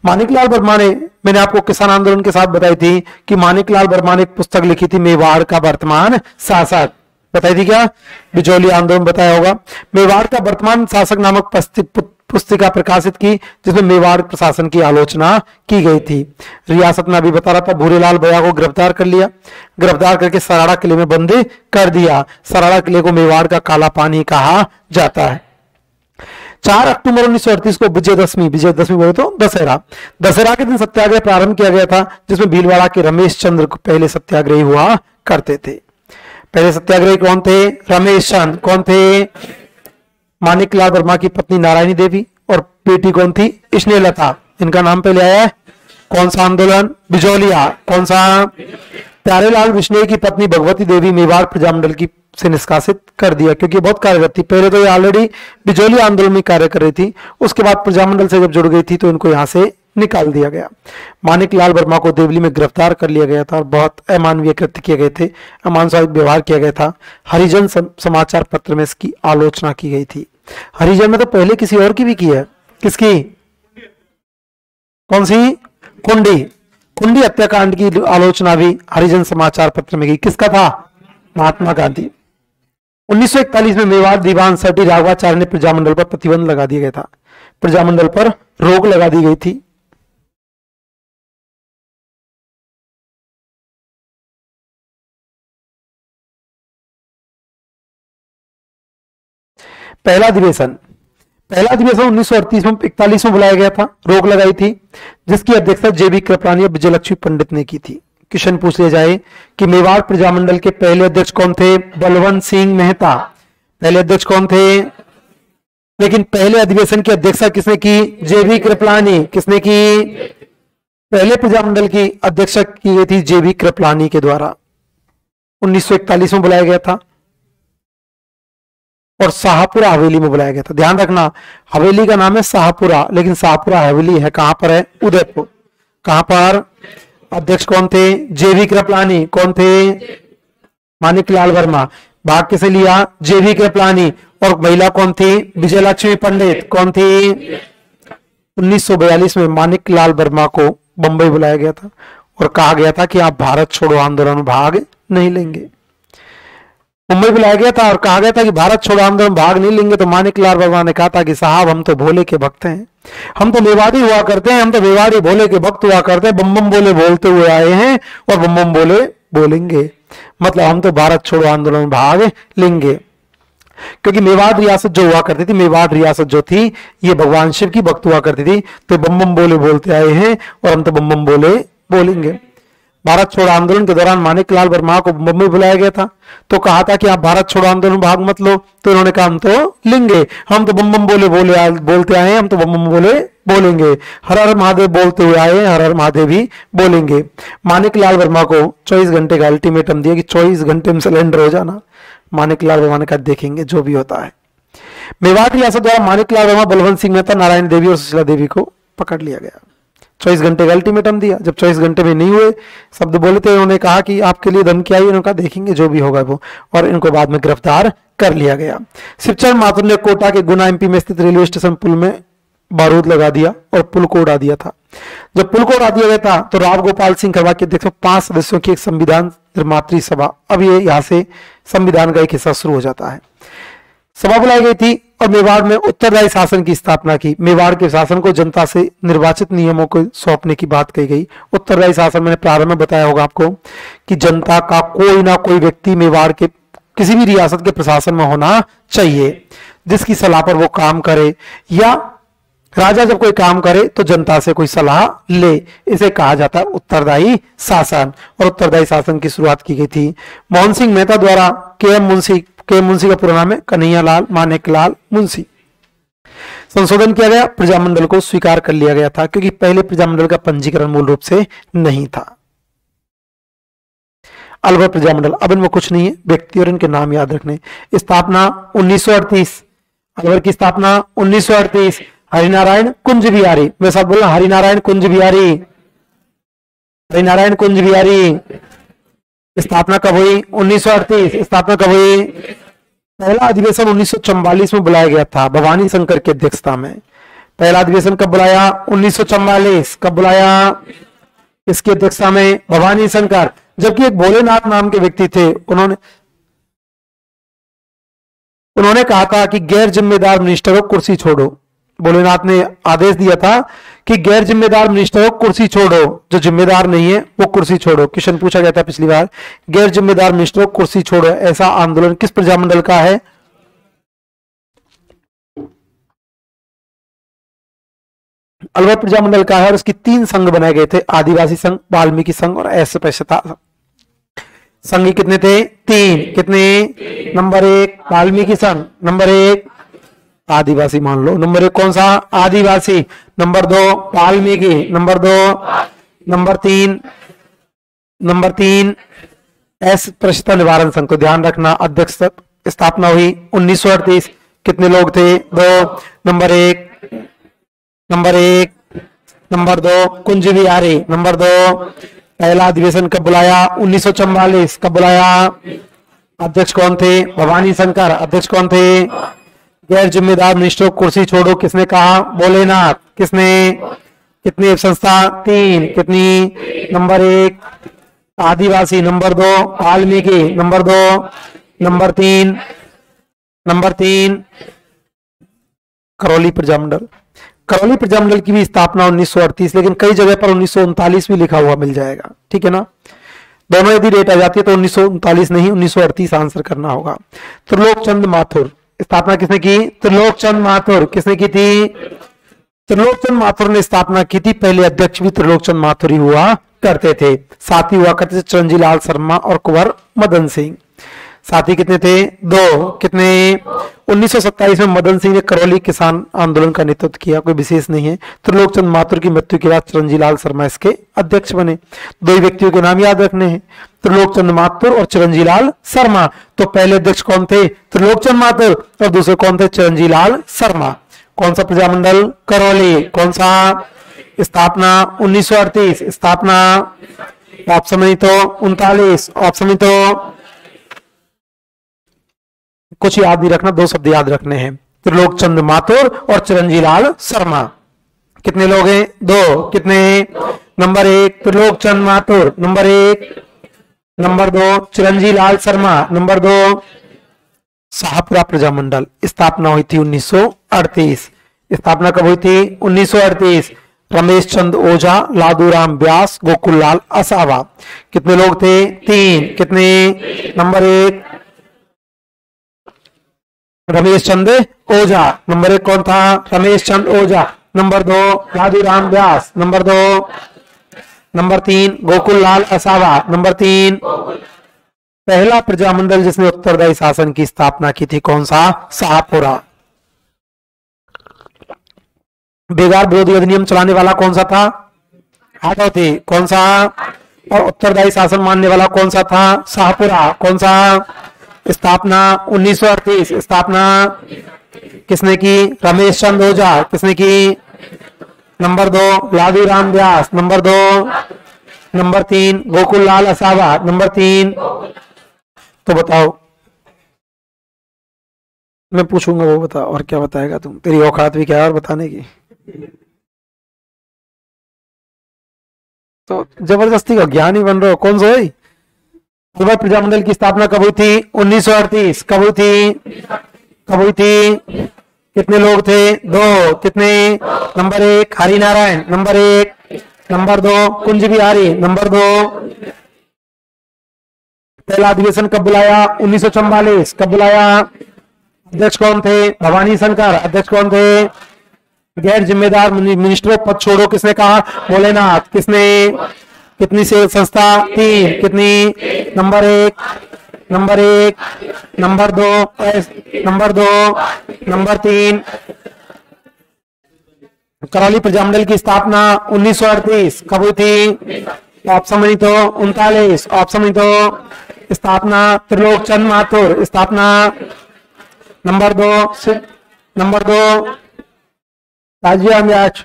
मानिकलाल वर्मा ने, मैंने आपको किसान आंदोलन के साथ बताई थी कि मानिकलाल वर्मा ने एक पुस्तक लिखी थी, मेवाड़ का वर्तमान शासक। बताई थी क्या? बिजौली आंदोलन बताया होगा। मेवाड़ का वर्तमान शासक नामक पुस्तिका प्रकाशित की, जिसमें मेवाड़ प्रशासन की आलोचना की गई थी। रियासत में अभी बता रहा था, भूरेलाल बया को गिरफ्तार कर लिया, गिरफ्तार करके सराड़ा किले में बंद कर दिया। सराड़ा किले को मेवाड़ का काला पानी कहा जाता है। 4 अक्टूबर 1938 को विजयदशमी, विजयदशमी बोले तो दशहरा, दशहरा के दिन सत्याग्रह प्रारंभ किया गया था, जिसमें भीलवाड़ा के रमेश चंद्र को पहले सत्याग्रही हुआ करते थे। पहले सत्याग्रही कौन थे? रमेश चंद्र। कौन थे? मानिकलाल वर्मा की पत्नी नारायणी देवी और बेटी कौन थी? स्नेहलता। इनका नाम पहले आया है। कौन सा आंदोलन? बिजौलिया। कौन सा? प्यारेलाल विश्नोई की पत्नी भगवती देवी मेवाड़ प्रजामंडल की से निष्कासित कर दिया, क्योंकि बहुत कार्यरत थी। पहले तो ये ऑलरेडी बिजौली आंदोलन में कार्य कर रही थी, उसके बाद प्रजामंडल से जब जुड़ गई थी तो इनको यहां से निकाल दिया गया। मानिकलाल वर्मा को देवली में गिरफ्तार कर लिया गया था और बहुत अमानवीय कृत्य किए गए थे, अमानवीय व्यवहार किया गया था। हरिजन समाचार पत्र में इसकी आलोचना की गई थी। हरिजन में तो पहले किसी और की भी की है। किसकी? कौन सी? कुंडी। कुंडी हत्याकांड की आलोचना भी हरिजन समाचार पत्र में की। किसका था? महात्मा गांधी। 1941 में मेवाड़ दीवान सर टी राघवाचार्य ने प्रजामंडल पर प्रतिबंध लगा दिया गया था, प्रजामंडल पर रोक लगा दी गई थी। पहला अधिवेशन 1938 में 41 में बुलाया गया था, रोक लगाई थी, जिसकी अध्यक्षता जेबी कृपलानी और विजयलक्ष्मी पंडित ने की थी। क्वेश्चन पूछ लिया जाए कि मेवाड़ प्रजामंडल के पहले अध्यक्ष कौन थे? बलवंत सिंह मेहता पहले अध्यक्ष कौन थे? लेकिन पहले अधिवेशन की अध्यक्षता किसने की? जेबी कृपलानी। किसने की? पहले प्रजामंडल की अध्यक्षता की गई थी जेबी कृपलानी के द्वारा। 1941 में बुलाया गया था और शाहपुरा हवेली में बुलाया गया था। ध्यान रखना, हवेली का नाम है शाहपुरा, लेकिन शाहपुरा हवेली है कहां पर है? उदयपुर। कहां पर? अध्यक्ष कौन थे? जेबी कृपलानी। कौन थे? माणिकलाल वर्मा। भाग किसे लिया? जेबी कृपलानी। और महिला कौन थी? विजयलक्ष्मी पंडित। कौन थी? 1942 में माणिकलाल वर्मा को बंबई बुलाया गया था और कहा गया था कि आप भारत छोड़ो आंदोलन में भाग नहीं लेंगे। मुंबई बुलाया गया था और कहा गया था कि भारत छोड़ो आंदोलन में भाग नहीं लेंगे। तो माणिकलाल वर्मा ने कहा था कि साहब हम तो भोले के भक्त हैं, हम तो मेवाड़ी हुआ करते हैं, हम तो मेवाड़ी भोले के भक्त हुआ करते हैं, बम बम बोले बोलते हुए आए हैं और बम बम बोले बोलेंगे, मतलब हम तो भारत छोड़ो आंदोलन में भाग लेंगे। क्योंकि मेवाड़ रियासत जो हुआ करती थी, मेवाड़ रियासत जो थी ये भगवान शिव की भक्त हुआ करती थी, तो बम बम बोले बोलते आए हैं और हम तो बम बम बोले बोलेंगे। भारत छोड़ो आंदोलन के दौरान माणिकलाल वर्मा को बम्बई बुलाया गया था, तो कहा था कि आप भारत छोड़ो आंदोलन में भाग मत लो, तो इन्होंने कहा हम तो लेंगे, हम तो बम बम बोले बोलते आए हैं, हम तो बम बम बोले बोलेंगे, हर हर महादेव बोलते हुए आए हैं, हर हर महादेव भी बोलेंगे। माणिकलाल वर्मा को 24 घंटे का अल्टीमेटम दिया कि 24 घंटे में सिलेंडर हो जाना। माणिकलाल वर्मा ने कहा देखेंगे जो भी होता है। मेवाड़ रियासत द्वारा माणिकलाल वर्मा, बलवंत सिंह मेहता, नारायण देवी और सुशीला देवी को पकड़ लिया गया। 24 घंटे का अल्टीमेटम दिया। जब 24 घंटे में नहीं हुए, शब्द बोले थे, उन्होंने कहा कि आपके लिए धमकी आई, उन्होंने कहा देखेंगे जो भी होगा वो, और इनको बाद में गिरफ्तार कर लिया गया। शिवचरण माथुर ने कोटा के गुना एमपी में स्थित रेलवे स्टेशन पुल में बारूद लगा दिया और पुल को उड़ा दिया था। जब पुल को उड़ा दिया गया था तो राव गोपाल सिंह खरवा के अध्यक्ष 5 सदस्यों की एक संविधान निर्मात्री सभा, अब ये यहाँ से संविधान का एक हिस्सा शुरू हो जाता है, सभा बुलाई गई थी और मेवाड़ में उत्तरदायी शासन की स्थापना की। मेवाड़ के शासन को जनता से निर्वाचित नियमों को सौंपने की बात कही गई। उत्तरदायी शासन मैंने प्रारंभ में बताया होगा आपको कि जनता का कोई ना कोई व्यक्ति मेवाड़ के किसी भी रियासत के प्रशासन में होना चाहिए, जिसकी सलाह पर वो काम करे, या राजा जब कोई काम करे तो जनता से कोई सलाह ले, इसे कहा जाता है उत्तरदायी शासन। और उत्तरदायी शासन की शुरुआत की गई थी मोहन सिंह मेहता द्वारा। के एम मुंशी का पूरा नाम है कन्हैयालाल माणिकलाल मुंशी। संशोधन किया गया, प्रजामंडल को स्वीकार कर लिया गया था, क्योंकि पहले प्रजामंडल का पंजीकरण मूल रूप से नहीं था। अलवर प्रजामंडल, अब इनमें कुछ नहीं है, व्यक्ति और इनके नाम याद रखने। स्थापना 1938, अलवर की स्थापना 1938। हरिनारायण कुंज बिहारी, मैं सब बोला हरिनारायण कुंज बिहारी, हरिनारायण कुंज बिहारी। स्थापना कब हुई? 1938। स्थापना कब हुई? पहला अधिवेशन 1944 में बुलाया गया था भवानी शंकर की अध्यक्षता में। पहला अधिवेशन कब बुलाया? 1944। कब बुलाया? इसकी अध्यक्षता में भवानी शंकर। जबकि एक भोलेनाथ नाम के व्यक्ति थे, उन्होंने कहा था कि गैर जिम्मेदार मिनिस्टर को कुर्सी छोड़ो। भोलेनाथ ने आदेश दिया था कि गैर जिम्मेदार मिनिस्टर को कुर्सी छोड़ो, जो जिम्मेदार नहीं है वो कुर्सी छोड़ो। क्वेश्चन पूछा गया था पिछली बार, गैर जिम्मेदार मिनिस्टर को कुर्सी छोड़ो, ऐसा आंदोलन किस प्रजामंडल का है? अलवर प्रजामंडल का है और इसकी 3 संघ बनाए गए थे, आदिवासी संघ, वाल्मीकि संघ और अस्पृश्यता संघ। कितने थे? 3। कितने? नंबर 1 वाल्मीकि संघ, नंबर 1 आदिवासी मान लो, नंबर 1 कौन सा? आदिवासी, नंबर 2 वाल्मीकि, नंबर 3 अस्पृश्यता निवारण संघ। तो ध्यान रखना, अध्यक्ष स्थापना हुई 1938। कितने लोग थे? 2। Number 1 number 2 Kunj Bihari, number 2। पहला अधिवेशन कब बुलाया? 1944। कब बुलाया? अध्यक्ष कौन थे? भवानी शंकर। अध्यक्ष कौन थे? गैर जिम्मेदार मिनिस्टर कुर्सी छोड़ो, किसने कहा? भोलेनाथ। किसने? कितनी संस्था? 3। कितनी? नंबर 1 आदिवासी, number 2 Valmiki, number 2 number 3 Karauli Prajamandal. Karauli Prajamandal की भी स्थापना 1938, लेकिन कई जगह पर 1939 भी लिखा हुआ मिल जाएगा, ठीक है ना। दोनों यदि डेट आ जाती है तो 1939 नहीं 1938 आंसर करना होगा। त्रिलोक चंद माथुर, स्थापना किसने की? त्रिलोकचंद माथुर। किसने की थी? त्रिलोकचंद माथुर ने स्थापना की थी। पहले अध्यक्ष भी त्रिलोकचंद माथुर ही हुआ करते थे। साथी हुआ करते थे चिरंजी लाल शर्मा और कुंवर मदन सिंह। साथी कितने थे? 2। कितने? 1927 में मदन सिंह ने करौली किसान आंदोलन का नेतृत्व किया, कोई विशेष नहीं है। त्रिलोकचंद माथुर की मृत्यु के बाद चिरंजी लाल शर्मा इसके अध्यक्ष बने। 2 व्यक्तियों के नाम याद रखने हैं, त्रिलोकचंद माथुर और चिरंजी लाल शर्मा। तो पहले अध्यक्ष कौन थे? त्रिलोकचंद माथुर। और दूसरे कौन थे? चिरंजी लाल शर्मा। कौन सा प्रजामंडल? करौली। कौन सा? स्थापना 1938। स्थापना ऑप्शन नहीं तो 39, ऑप्शन नहीं तो कुछ याद नहीं रखना, 2 शब्द याद रखने हैं, त्रिलोकचंद माथुर और चिरंजी लाल शर्मा। कितने लोग हैं? 2। कितने? Number 1 Trilokchand Mathur, number 1। Number 2 Chiranji Lal Sharma, number 2 Shahpura Prajamandal. स्थापना हुई थी 1938। स्थापना कब हुई थी? 1938। रमेश चंद ओझा, लादूराम व्यास, गोकुल लाल असावा। कितने लोग थे? 3। कितने? नंबर 1 रमेश चंद ओझा, नंबर 1 कौन था? रमेश चंद ओझा। नंबर 2 लादूराम व्यास, नंबर 2। नंबर 3 गोकुल लाल असावा, नंबर 3। पहला प्रजामंडल जिसने उत्तरदायी शासन की स्थापना की थी कौन सा? शाहपुरा। बेगार विरोधी अधिनियम चलाने वाला कौन सा था? हाथोटी। कौन सा? और उत्तरदायी शासन मानने वाला कौन सा था? शाहपुरा। कौन सा? स्थापना 1938। स्थापना किसने की? रमेश चंद ओझा। किसने की? नंबर 2 लादूराम व्यास, नंबर 2। नंबर 3 गोकुल लाल असावा, नंबर 3। तो बताओ, मैं पूछूंगा वो बता, और क्या बताएगा तुम? तेरी औकात भी क्या है और बताने की? तो जबरदस्ती का ज्ञान ही बन रहे हो। कौन सा है? प्रजामंडल की स्थापना कब हुई थी? 1938। कब हुई थी? कब हुई थी? कितने लोग थे? 2। कितने? Number 1 Harinarayan, number 1। Number 2 Kunj Bihari, number 2। पहला अधिवेशन कब बुलाया? 1944। कब बुलाया? अध्यक्ष कौन थे? भवानी शंकर। अध्यक्ष कौन थे? गैर जिम्मेदार मिनिस्टर पद छोड़ो किसने कहा? भोलेनाथ। किसने? कितनी से संस्था? 3। कितनी? Number 1, number 1, number 2, number 2, number 3। Karauli Prajamandal की स्थापना 1938 कब हुई थी? ऑप्शन नहीं तो 39, ऑप्शन नहीं तो स्थापना त्रिलोकचंद माथुर। स्थापना नंबर 2, नंबर 2 राज्य व्यास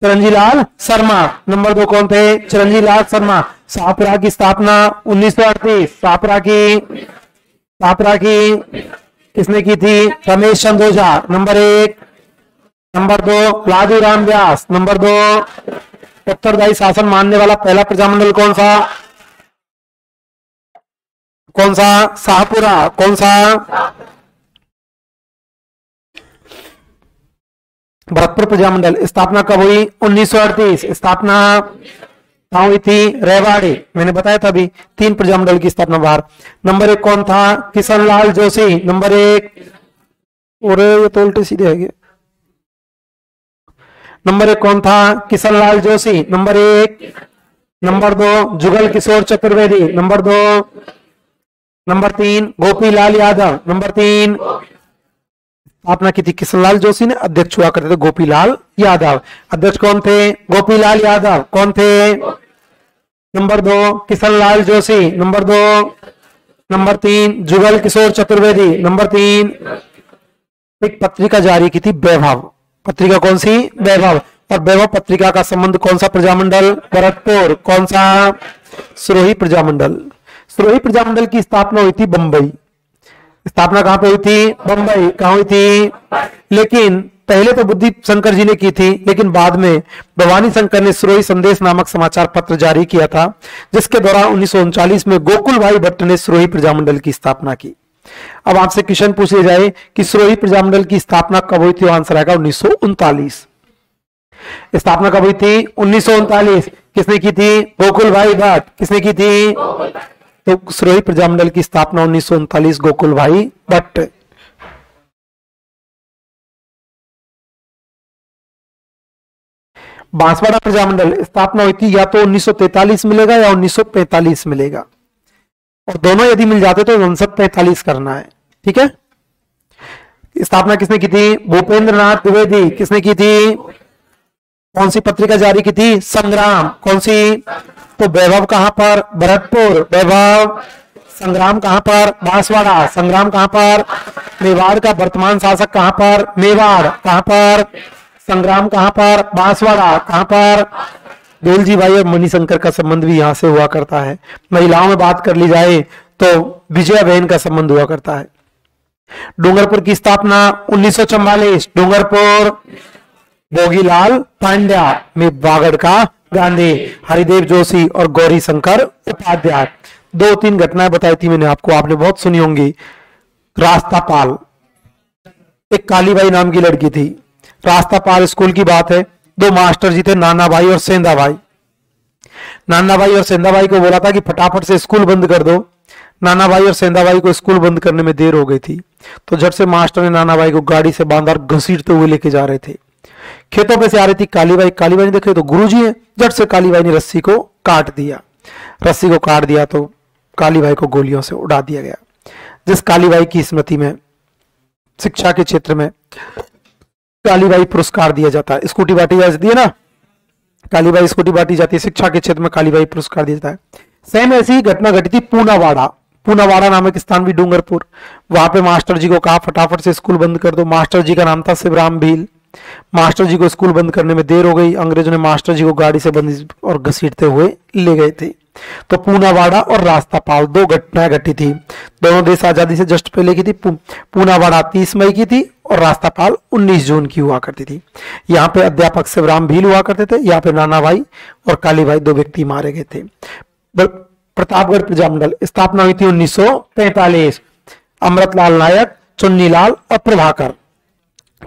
चिरंजी लाल शर्मा। नंबर 2 कौन थे? चिरंजी लाल शर्मा। शाहपुरा की स्थापना 1938। शाहपुरा की किसने की थी? रमेश चंद ओझा, नंबर 1। नंबर 2 लादूराम व्यास, नंबर 2। उत्तरदायी शासन मानने वाला पहला प्रजामंडल कौन सा? कौन सा? शाहपुरा। कौन सा? भरतपुर प्रजामंडल। स्थापना कब हुई? 1938। स्थापना कहाँ हुई थी? रेवाड़ी। मैंने बताया था अभी 3 प्रजामंडल की स्थापना बाहर। नंबर 1 कौन था? किशनलाल जोशी, नंबर 1। और ये तो उल्टे सीधे है। नंबर 1 कौन था? Kishanlal Joshi, number 1। Number 2 Jugal Kishore Chaturvedi, number 2। Number 3 Gopilal Yadav, number 3। स्थापना की थी किशनलाल जोशी ने, अध्यक्ष हुआ करते थे गोपीलाल यादव। अध्यक्ष कौन थे? गोपीलाल यादव। कौन थे? Number 2 Kishanlal Joshi, number 2। Number 3 जुगल किशोर चतुर्वेदी, नंबर 3। एक पत्रिका जारी की थी वैभव। पत्रिका कौन सी? वैभव। और वैभव पत्रिका का संबंध कौन सा प्रजामंडल? भरतपुर। कौन सा? सिरोही प्रजामंडल। सिरोही प्रजामंडल की स्थापना हुई थी बंबई। स्थापना कहां पे हुई थी? बंबई। कहां हुई थी? लेकिन पहले तो बुद्धि शंकर जी ने की थी, लेकिन बाद में भवानी शंकर ने सिरोही संदेश नामक समाचार पत्र जारी किया था, जिसके दौरान 1939 में गोकुल भाई भट्ट ने सिरोही प्रजामंडल की स्थापना की। अब आपसे क्वेश्चन पूछ लिया जाए कि सिरोही प्रजामंडल की स्थापना कब हुई थी? आंसर आएगा 1939। स्थापना कब हुई थी? 1939। किसने की थी? गोकुल भाई भट्ट। किसने की थी? तो सिरोही प्रजामंडल की स्थापना 1939 गोकुल भाई भट्ट। बांसवाड़ा प्रजामंडल स्थापना हुई थी या तो 1943 मिलेगा या 1945 मिलेगा, और दोनों यदि मिल जाते तो 1945 करना है। ठीक है। स्थापना किसने की थी? भूपेंद्र नाथ द्विवेदी। किसने की थी? कौन सी पत्रिका जारी की थी? संग्राम। कौन सी? तो वैभव कहां पर? भरतपुर। वैभव। संग्राम कहां पर? बांसवाड़ा। संग्राम कहां पर? मेवाड़ का वर्तमान शासक कहां पर? मेवाड़। कहां पर? संग्राम कहां पर? बांसवाड़ा। कहां पर? वेलजी भाई और मणिशंकर का संबंध भी यहां से हुआ करता है। महिलाओं में बात कर ली जाए तो विजया बहन का संबंध हुआ करता है। डूंगरपुर की स्थापना 1944। डूंगरपुर भोगीलाल पांड्या में बागड़ का गांधी, हरिदेव जोशी और गौरी शंकर उपाध्याय। 2-3 घटनाएं बताई थी मैंने आपको, आपने बहुत सुनी होंगी। रास्तापाल, एक कालीबाई नाम की लड़की थी। रास्तापाल स्कूल की बात है। 2 मास्टर जी थे, नाना भाई और सेंधा भाई। नाना भाई और सेंधा भाई को बोला था कि फटाफट से स्कूल बंद कर दो। नाना भाई और सेंधा भाई को स्कूल बंद करने में देर हो गई थी, तो झट से मास्टर ने नाना भाई को गाड़ी से बांधा और घसीटते हुए लेके जा रहे थे। खेतों पे से आ रही थी कालीबाई। कालीबाई ने देखे तो गुरुजी है, झट से कालीबाई ने रस्सी को काट दिया। रस्सी को काट दिया तो कालीबाई को गोलियों से उड़ा दिया गया। जिस कालीबाई की स्मृति में शिक्षा के क्षेत्र में कालीबाई पुरस्कार दिया जाता है, स्कूटी बांटी जाती है ना, कालीबाई स्कूटी बांटी जाती है, शिक्षा के क्षेत्र में कालीबाई पुरस्कार दिया जाता है। सेम ऐसी ही घटना घटी थी पूनावाड़ा। पूनावाड़ा नामक स्थान भी डूंगरपुर, वहां पे मास्टर जी को कहा फटाफट से स्कूल बंद कर दो। मास्टर जी का नाम था शिवराम भील। मास्टर जी को स्कूल बंद करने में देर हो गई, अंग्रेजों ने मास्टर जी को गाड़ी से बंद और घसीटते हुए ले गए थे। तो पूनावाड़ा और रास्तापाल 2 घटनाएं घटी थी। दोनों देश आजादी से जस्ट पहले की थी। पूनावाड़ा 30 मई की थी और रास्तापाल 19 जून की हुआ करती थी। यहाँ पे अध्यापक शिवराम भील हुआ करते थे, यहाँ पे नाना भाई और कालीबाई 2 व्यक्ति मारे गए थे। प्रतापगढ़ प्रजामंडल स्थापना हुई थी 1945। अमृतलाल नायक, चुन्नीलाल और प्रभाकर।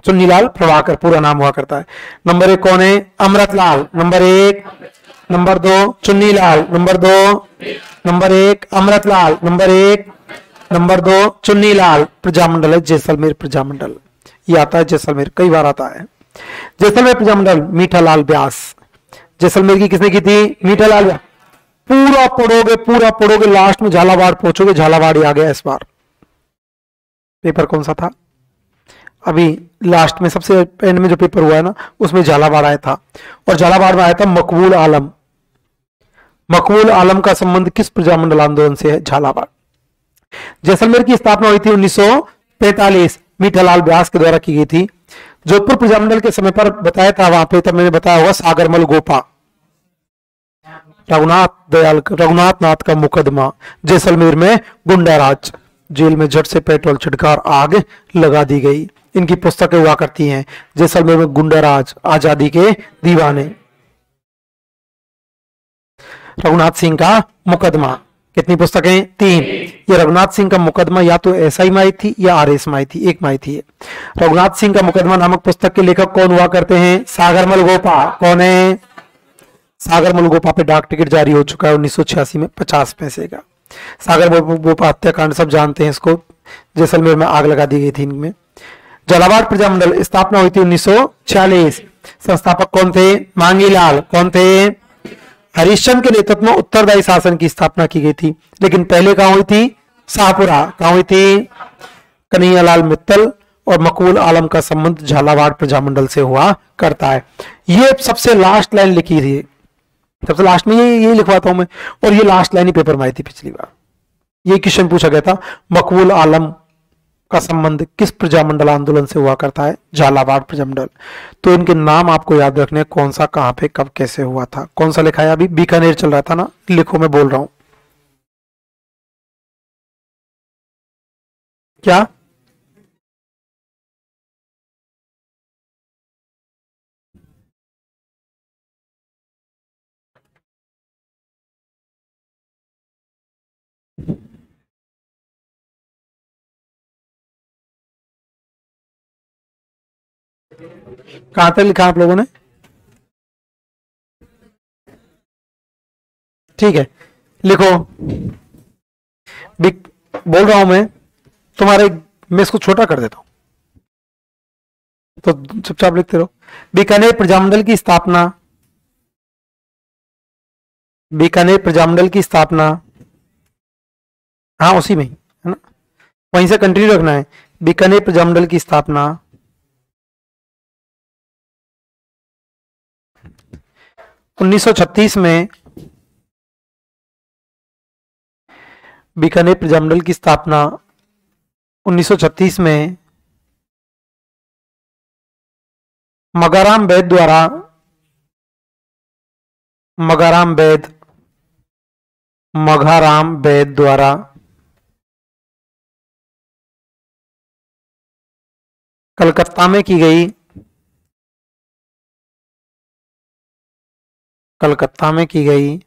चुन्नीलाल प्रभाकर पूरा नाम हुआ करता है। नंबर 1 कौन है? Amritlal. Number 1। Number 2 Chunnilal. Number 2। Number 1 Amritlal. Number 1। Number 2 Chunnilal. Prajamandal है जैसलमेर प्रजामंडल, ये आता है जैसलमेर, कई बार आता है। जैसलमेर प्रजामंडल मीठालाल व्यास। जैसलमेर की किसने की थी? मीठालाल व्यास। पूरा पढ़ोगे लास्ट में झालावाड़ पहुंचोगे। झालावाड़ ही आ गया इस बार। पेपर कौन सा था? अभी लास्ट में सबसे एंड में जो पेपर हुआ है ना, उसमें झालावाड़ आया था, और झालावाड़ में आया था मकबूल आलम। मकबूल आलम का संबंध किस प्रजामंडल आंदोलन से है? झालावाड़। जैसलमेर की स्थापना हुई थी 1945, मीठालाल व्यास के द्वारा की गई थी। जोधपुर प्रजामंडल के समय पर बताया था, वहां पे तब मैंने बताया होगा सागरमल गोपा, रघुनाथ नाथ का मुकदमा। जैसलमेर में गुंडाराज, जेल में झट से पेट्रोल छिड़कर आग लगा दी गई। इनकी पुस्तकें हुआ करती हैं। जैसलमेर में गुंडाराज, आजादी के दीवाने, रघुनाथ सिंह का मुकदमा। कितनी पुस्तकें? 3। ये रघुनाथ सिंह का मुकदमा या तो एसआई में आई थी या आरएस में आई थी, एक में आई थी। रघुनाथ सिंह का मुकदमा नामक पुस्तक के लेखक कौन हुआ करते हैं? सागरमल गोपा। कौन है? सागरमल गोपा पे डाक टिकट जारी हो चुका है 1986 में 50 पैसे का। सागरमल गोपा हत्याकांड सब जानते हैं इसको, जैसलमेर में आग लगा दी गई थी इनमें। झालावाड़ प्रजामंडल स्थापना हुई थी 1946। संस्थापक कौन थे? मांगीलाल। कौन थे? हरिश्चंद्र के नेतृत्व में उत्तरदायी शासन की स्थापना की गई थी, लेकिन पहले कहां हुई थी? शाहपुरा। कहां हुई थी? कन्हैयालाल मित्तल और मकबूल आलम का संबंध झालावाड़ प्रजामंडल से हुआ करता है। ये सबसे लास्ट लाइन लिखी थी, सबसे लास्ट में ये लिखवाता हूं मैं, और ये लास्ट लाइन ही पेपर में आई थी पिछली बार। ये क्वेश्चन पूछा गया था, मकबूल आलम का संबंध किस प्रजामंडल आंदोलन से हुआ करता है? झालावाड़ प्रजामंडल। तो इनके नाम आपको याद रखने, कौन सा, कहां पे, कब, कैसे हुआ था। कौन सा लिखा है? अभी बीकानेर चल रहा था ना, लिखो मैं बोल रहा हूं। क्या? कहां तक लिखा आप लोगों ने? ठीक है, लिखो। बोल रहा हूं मैं तुम्हारे, मैं इसको छोटा कर देता हूं तो चुपचाप लिखते रहो। बीकानेर प्रजामंडल की स्थापना बीकानेर प्रजामंडल की स्थापना, हाँ उसी में ही, है ना, वहीं से कंटिन्यू रखना है। बीकानेर प्रजामंडल की स्थापना 1936 में। बीकानेर प्रजामंडल की स्थापना 1936 में मगाराम वैद द्वारा, मगाराम वैद, मघाराम वैद द्वारा कलकत्ता में की गई, कलकत्ता में की गई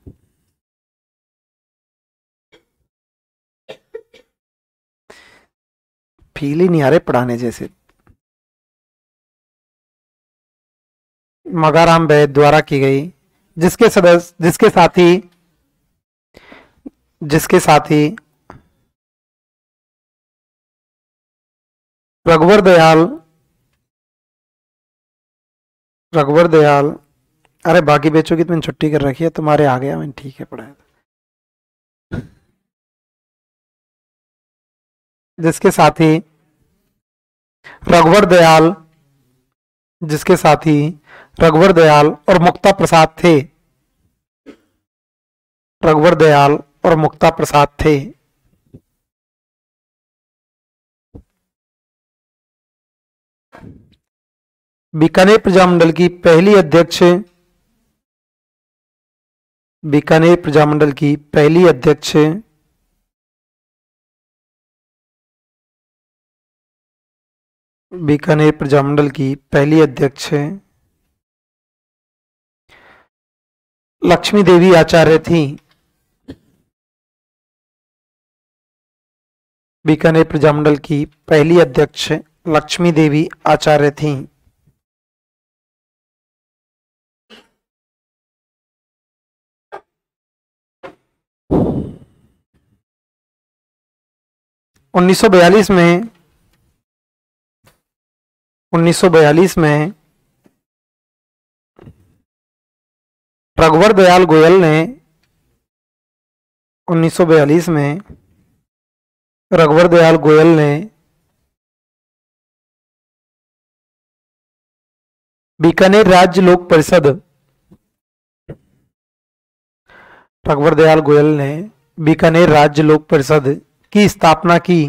फील ही नहीं आ रहे पढ़ाने जैसे। मगाराम वैद द्वारा की गई, जिसके सदस्य, जिसके साथी रघुवर दयाल, रघुवर दयाल, अरे बाकी बच्चों की तो मैंने छुट्टी कर रखी है, तुम्हारे आ गया मैंने, ठीक है पढ़ाया। जिसके साथी रघुवर दयाल, जिसके साथी रघुवर दयाल और मुक्ता प्रसाद थे, रघुवर दयाल और मुक्ता प्रसाद थे। बीकानेर प्रजामंडल की पहली अध्यक्ष, बीकानेर प्रजामंडल की पहली अध्यक्ष बीकानेर प्रजामंडल की पहली अध्यक्ष लक्ष्मी देवी आचार्य थी। बीकानेर प्रजामंडल की पहली अध्यक्ष लक्ष्मी देवी आचार्य थी। उन्नीस सौ बयालीस में रघुवर दयाल गोयल ने, 1942 में रघुवर दयाल गोयल ने बीकानेर राज्य लोक परिषद, रघुवर दयाल गोयल ने बीकानेर राज्य लोक परिषद की स्थापना की।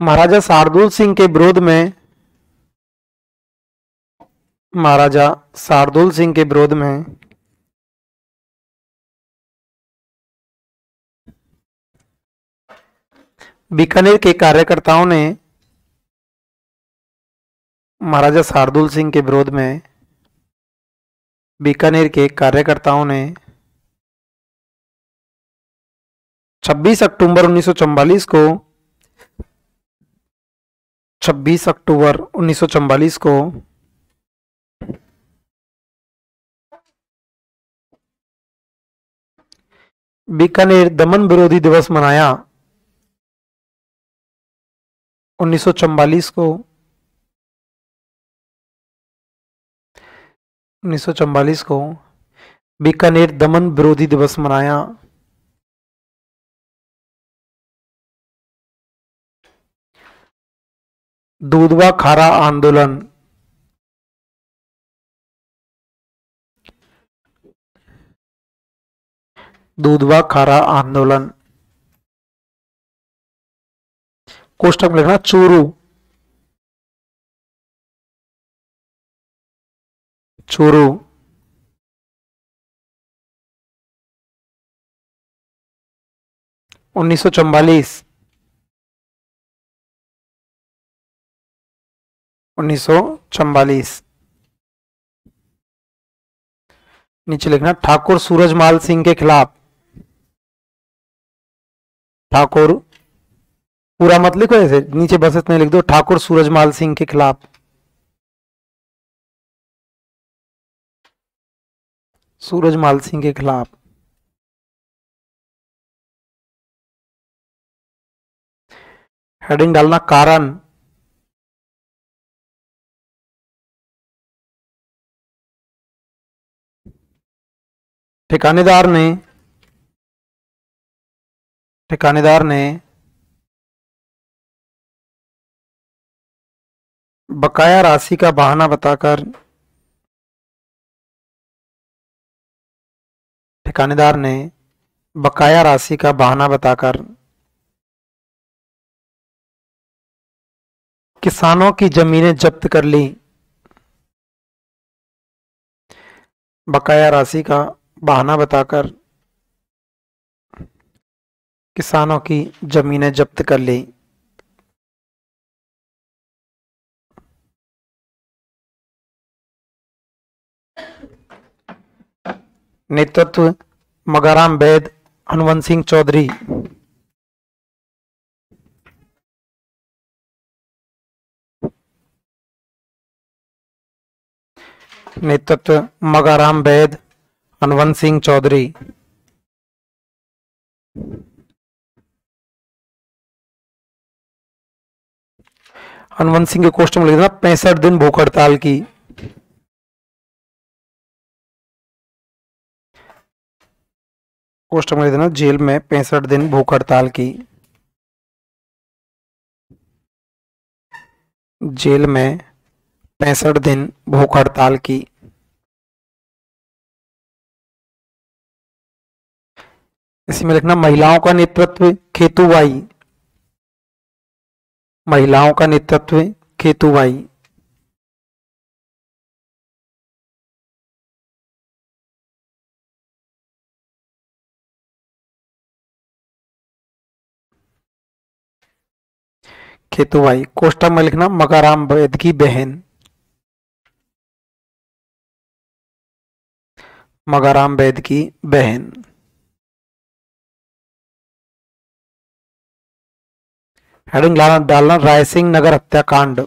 महाराजा शार्दुल सिंह के विरोध में, महाराजा शार्दुल सिंह के विरोध में बीकानेर के कार्यकर्ताओं ने, महाराजा शार्दुल सिंह के विरोध में बीकानेर के कार्यकर्ताओं ने 26 अक्टूबर 1944 को, 26 अक्टूबर 1944 को बीकानेर दमन विरोधी दिवस मनाया। 1944 को, 1944 को बीकानेर दमन विरोधी दिवस मनाया। दूधवा खारा आंदोलन, दूधवा खारा आंदोलन, कोष्टक में लिखना चूरू, चूरू। 1944, 1944। नीचे लिखना ठाकुर सूरजमाल सिंह के खिलाफ, ठाकुर, पूरा मत लिखो ऐसे, नीचे बस इतने लिख दो, ठाकुर सूरजमाल सिंह के खिलाफ, सूरजमाल सिंह के खिलाफ। हेडिंग डालना कारण। ठिकानेदार ने बकाया राशि का बहाना बताकर ठिकानेदार ने बकाया राशि का बहाना बताकर किसानों की जमीनें जब्त कर ली। बकाया राशि का बहाना बताकर किसानों की जमीनें जब्त कर ली। नेतृत्व मगाराम वैद, हनुवंत सिंह चौधरी। नेतृत्व मगाराम वैद, हनुवंत सिंह चौधरी। हनुवंत सिंह के कोष्ठ में लिख देना 65 दिन भूख हड़ताल की। कोष्ठ में लिख देना जेल में 65 दिन भूख हड़ताल की। जेल में 65 दिन भूख हड़ताल की। इसी में लिखना महिलाओं का नेतृत्व खेतूबाई। महिलाओं का नेतृत्व खेतूबाई। खेतूबाई। कोष्टक में लिखना मकाराम वैद की बहन। मकाराम वैद की बहन। हेडिंग डालना रायसिंह नगर हत्याकांड।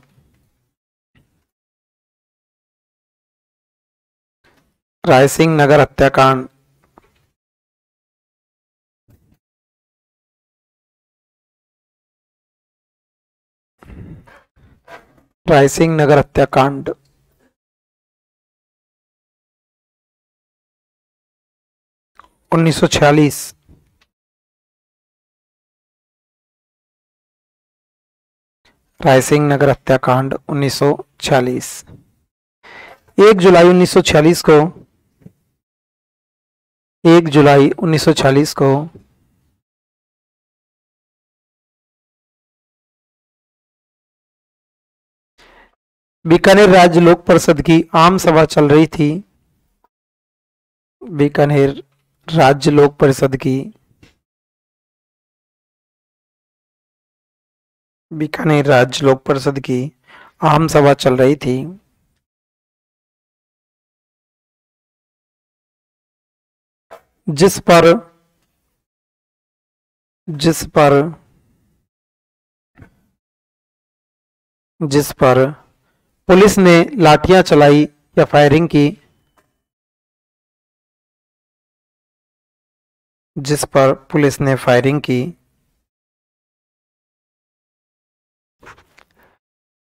रायसिंह नगर हत्याकांड। रायसिंह नगर हत्याकांड। उन्नीस सौ 46। रायसिंह नगर हत्याकांड 1946। 1 जुलाई 1946 को 1 जुलाई 1946 को बीकानेर राज्य लोक परिषद की आम सभा चल रही थी। बीकानेर राज्य लोक परिषद की बीकानेर राज्य लोक परिषद की आम सभा चल रही थी। जिस पर पुलिस ने लाठियां चलाई या फायरिंग की। जिस पर पुलिस ने फायरिंग की।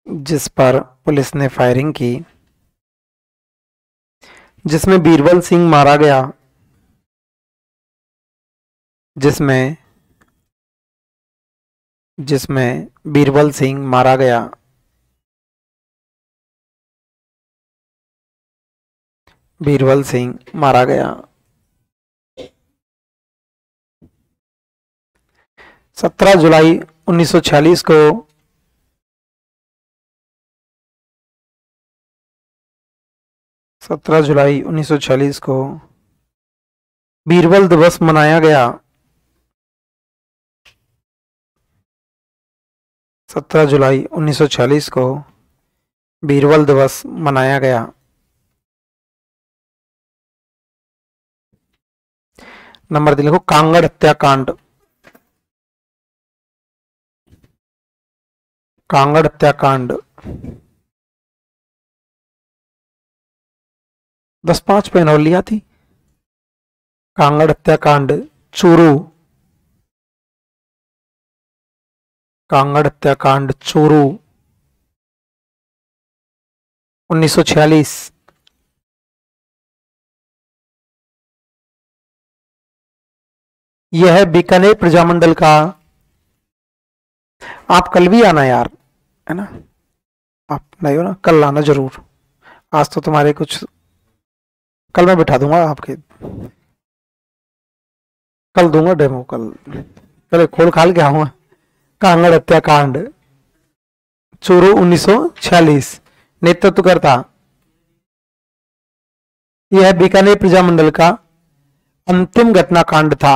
जिस पर पुलिस ने फायरिंग की। जिसमें बीरबल सिंह मारा गया। जिसमें बीरबल सिंह मारा गया। बीरबल सिंह मारा गया। 17 जुलाई 1946 को 17 जुलाई 1946 को बीरबल दिवस मनाया गया। 17 जुलाई 1946 को बीरबल दिवस मनाया गया। नंबर 3 लिखो कांगड़ हत्याकांड। कांगड़ हत्याकांड 10-5 पेन और लिया थी। कांगड़ हत्याकांड चूरू। कांगड़ हत्याकांड चोरू 1946। यह है बीकानेर प्रजामंडल का। आप कल भी आना यार, है ना? आप नहीं हो ना, कल आना जरूर। आज तो तुम्हारे कुछ, कल मैं बिठा दूंगा आपके, कल दूंगा डेमो। कल पहले खोल खाल के आऊंगा। कांगड़ हत्याकांड चोरू 1946। नेतृत्व करता, यह बीकानेर प्रजामंडल का अंतिम घटनाकांड था।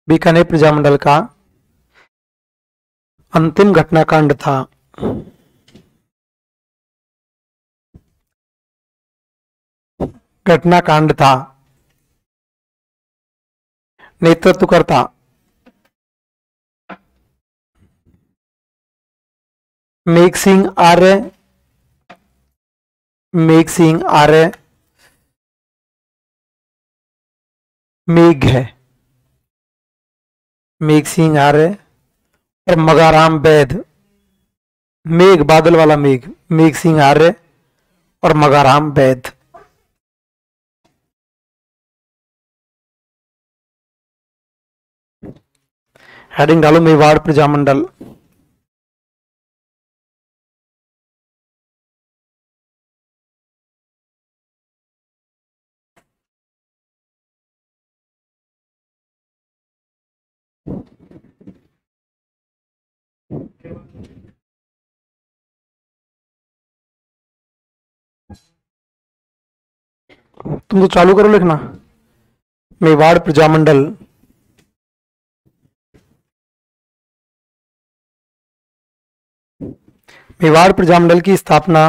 बीकानेर प्रजामंडल का अंतिम घटनाकांड था। घटनाकांड था। नेतृत्व करता, मेघ सिंह आर्य। मेघ सिंह आर्य, मेघ है, मेघ सिंह आर्य और मगाराम वैद। मेघ बादल वाला मेघ, मेघ सिंह आर्य और मगाराम वैद। हेडिंग डालो मेवाड़ प्रजामंडल। तुम तो चालू करो लिखना, मेवाड़ प्रजामंडल। मेवाड़ प्रजामंडल की स्थापना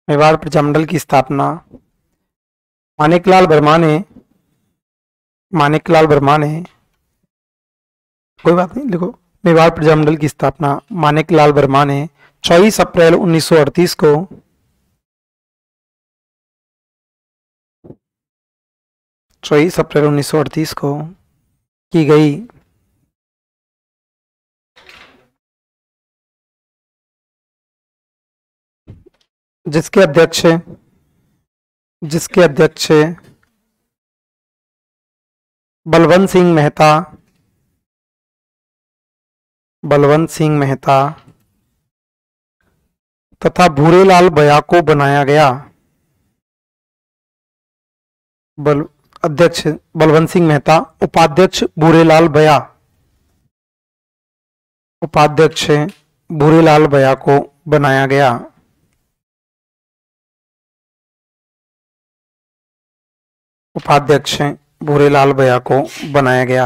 मेवाड़ प्रजामंडल की स्थापना मानिकलाल वर्मा ने, मानिकलाल वर्मा ने, कोई बात नहीं लिखो। मेवाड़ प्रजामंडल की स्थापना मानिकलाल वर्मा ने 24 अप्रैल 1938 को, 24 अप्रैल 1938 को की गई। जिसके अध्यक्ष, जिसके अध्यक्ष बलवंत सिंह मेहता, बलवंत सिंह मेहता तथा भूरेलाल बया को बनाया गया। अध्यक्ष बलवंत सिंह मेहता, उपाध्यक्ष भूरेलाल बया, उपाध्यक्ष भूरेलाल बया को बनाया गया। उपाध्यक्ष भूरेलाल बया को बनाया गया।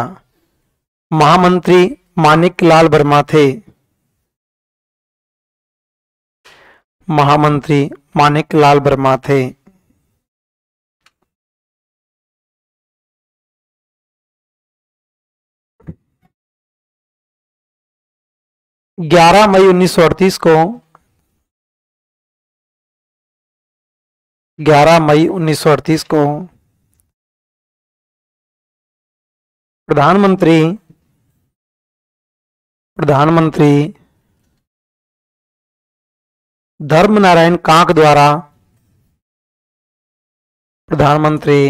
महामंत्री मानिकलाल वर्मा थे। महामंत्री मानिकलाल वर्मा थे। 11 मई 1938 को, 11 मई 1938 को प्रधानमंत्री, प्रधानमंत्री धर्मनारायण कांक द्वारा, प्रधानमंत्री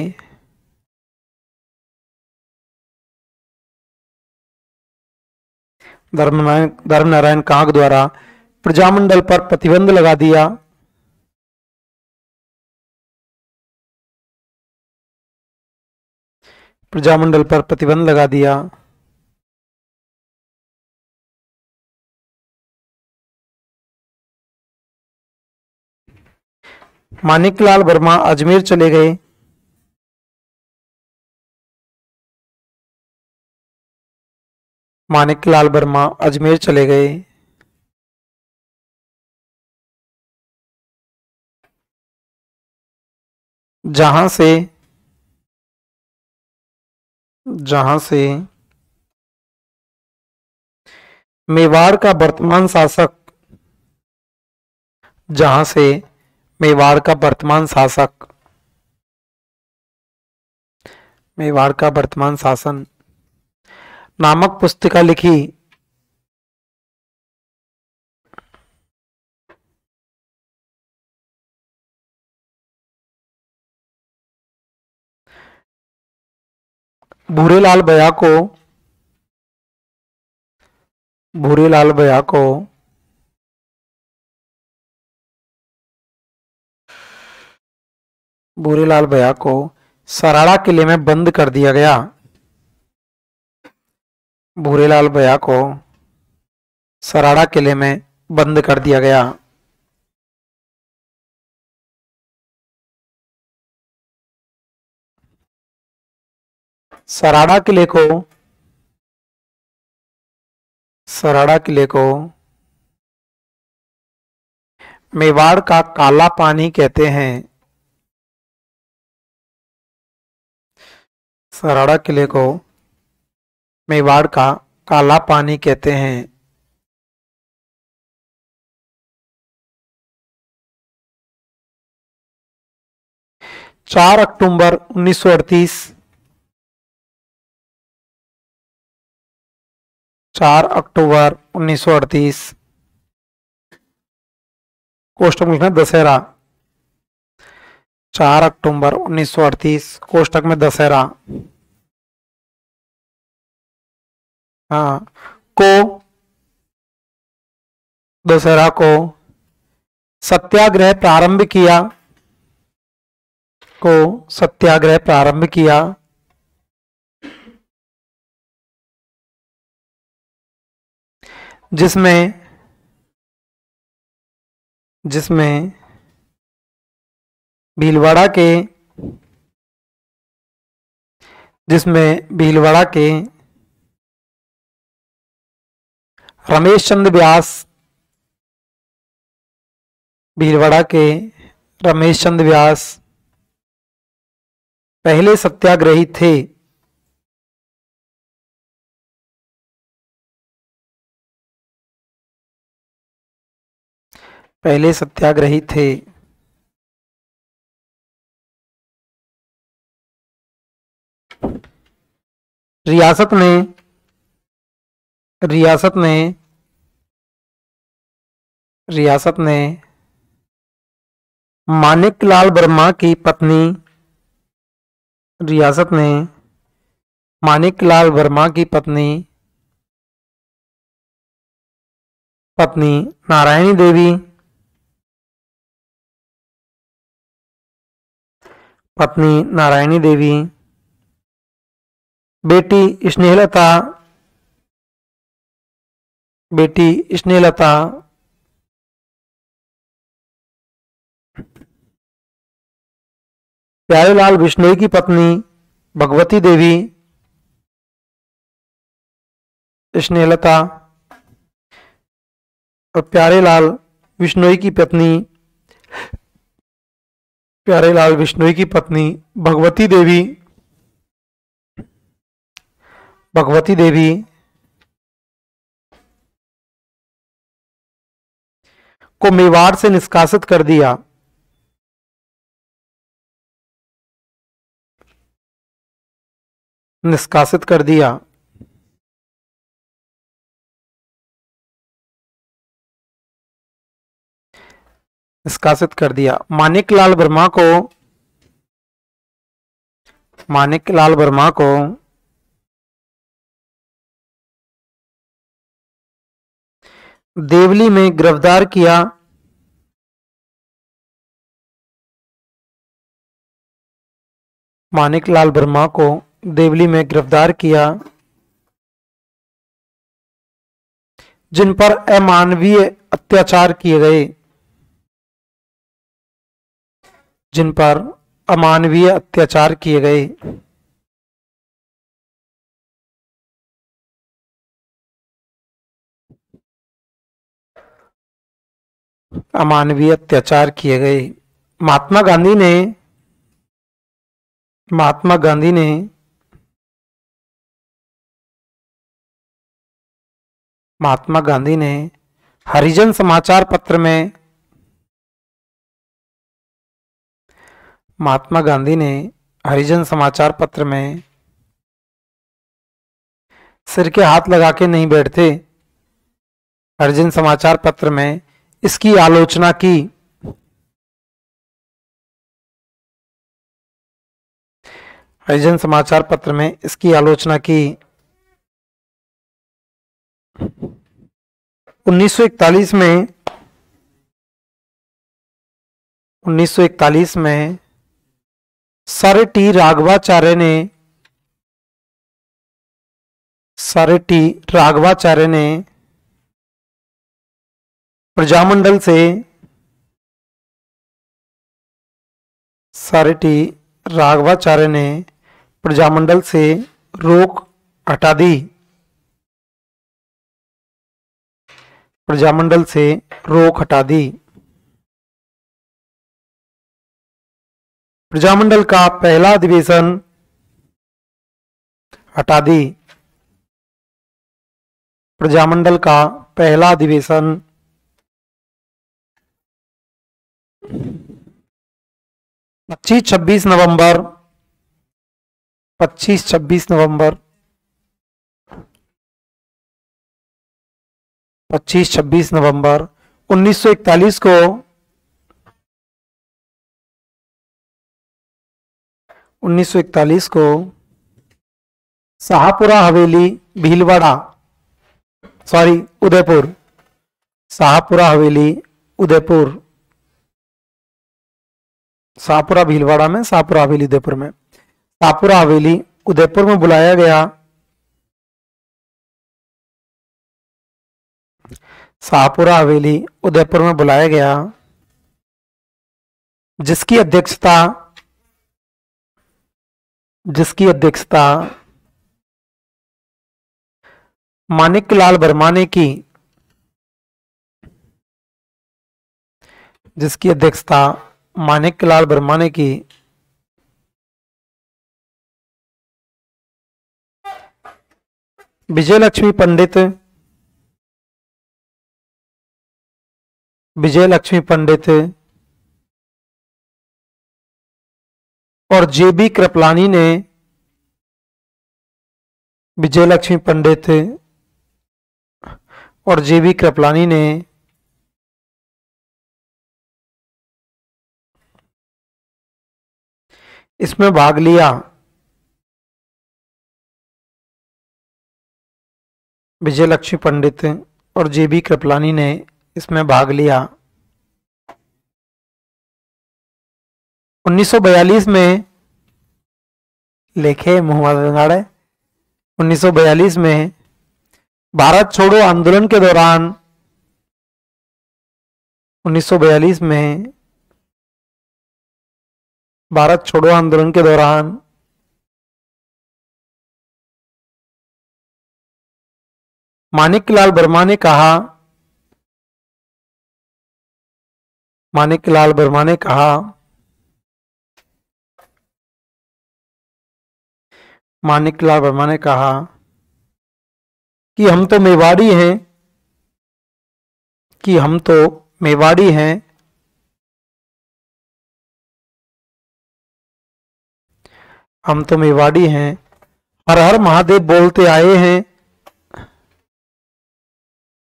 धर्मनारायण कांक द्वारा प्रजामंडल पर प्रतिबंध लगा दिया। प्रजामंडल पर प्रतिबंध लगा दिया। मानिकलाल वर्मा अजमेर चले गए। मानिकलाल वर्मा अजमेर चले गए। जहां से मेवाड़ का वर्तमान शासक जहां से मेवाड़ का वर्तमान शासक मेवाड़ का वर्तमान शासन नामक पुस्तिका लिखी। भूरेलाल भैया को भूरेलाल भैया को भूरेलाल भैया को सराड़ा किले में बंद कर दिया गया। भूरेलाल भैया को सराड़ा किले में बंद कर दिया गया। सराड़ा किले को मेवाड़ का काला पानी कहते हैं। सराड़ा किले को मेवाड़ का काला पानी कहते हैं। 4 अक्टूबर 1938 4 अक्टूबर 1938 कोष्टक में लिखना दशहरा। 4 अक्टूबर 1938 कोष्टक में दशहरा। हाँ, को दशहरा को सत्याग्रह प्रारंभ किया। को सत्याग्रह प्रारंभ किया। जिसमें भीलवाड़ा के रमेश चंद्र व्यास भीलवाड़ा के रमेश चंद्र व्यास पहले सत्याग्रही थे। पहले सत्याग्रही थे। रियासत ने मानिकलाल वर्मा की पत्नी रियासत ने मानिकलाल वर्मा की पत्नी नारायणी देवी बेटी स्नेहलता प्यारेलाल बिश्नोई की पत्नी भगवती देवी स्नेहलता और प्यारेलाल बिश्नोई की पत्नी भगवती देवी को मेवाड़ से निष्कासित कर दिया। मानिकलाल वर्मा को देवली में गिरफ्तार किया। मानिकलाल वर्मा को देवली में गिरफ्तार किया, जिन पर अमानवीय अत्याचार किए गए। अमानवीय अत्याचार किए गए। महात्मा गांधी ने महात्मा गांधी ने महात्मा गांधी ने हरिजन समाचार पत्र में महात्मा गांधी ने हरिजन समाचार पत्र में सिर के हाथ लगा के नहीं बैठते। हरिजन समाचार पत्र में इसकी आलोचना की। हरिजन समाचार पत्र में इसकी आलोचना की। 1941 में सर टी राघवाचार्य ने प्रजामंडल से प्रजामंडल से रोक हटा दी। प्रजामंडल से रोक हटा दी। प्रजामंडल का पहला अधिवेशन हटा दी। प्रजामंडल का पहला अधिवेशन 25-26 नवंबर 25-26 नवंबर 25-26 नवंबर 1941 को शाहपुरा हवेली भीलवाड़ा उदयपुर शाहपुरा हवेली उदयपुर शाहपुरा भीलवाड़ा में शाहपुरा हवेली उदयपुर में शाहपुरा हवेली उदयपुर में बुलाया गया। शाहपुरा हवेली उदयपुर में बुलाया गया जिसकी अध्यक्षता माणिक्यलाल वर्मा ने की। जिसकी अध्यक्षता माणिक्यलाल वर्मा ने की। विजयलक्ष्मी पंडित और जेबी कृपलानी ने विजयलक्ष्मी पंडित और जेबी कृपलानी ने इसमें भाग लिया। विजयलक्ष्मी पंडित और जेबी कृपलानी ने इसमें भाग लिया। 1942 में लेखे मोहम्मद अंगाड़े 1942 में भारत छोड़ो आंदोलन के दौरान 1942 में भारत छोड़ो आंदोलन के दौरान माणिक्यलाल वर्मा ने कहा माणिक्यलाल वर्मा ने कहा माणिक्यलाल वर्मा ने कहा कि हम तो मेवाड़ी हैं हम तो मेवाड़ी हैं हर हर महादेव बोलते आए हैं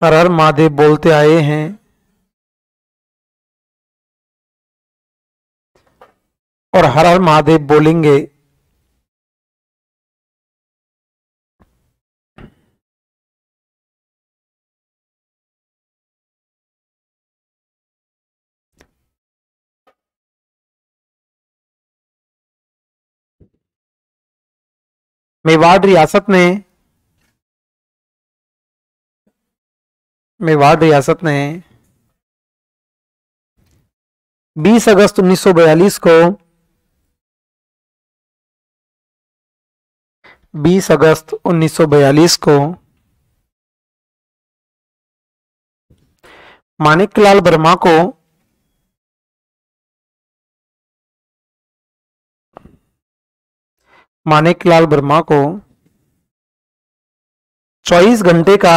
हर हर महादेव बोलते आए हैं और हर हर महादेव बोलेंगे। मेवाड़ रियासत ने 20 अगस्त 1942 को 20 अगस्त 1942 को माणिक्यलाल वर्मा को माणिकलाल वर्मा को 24 घंटे का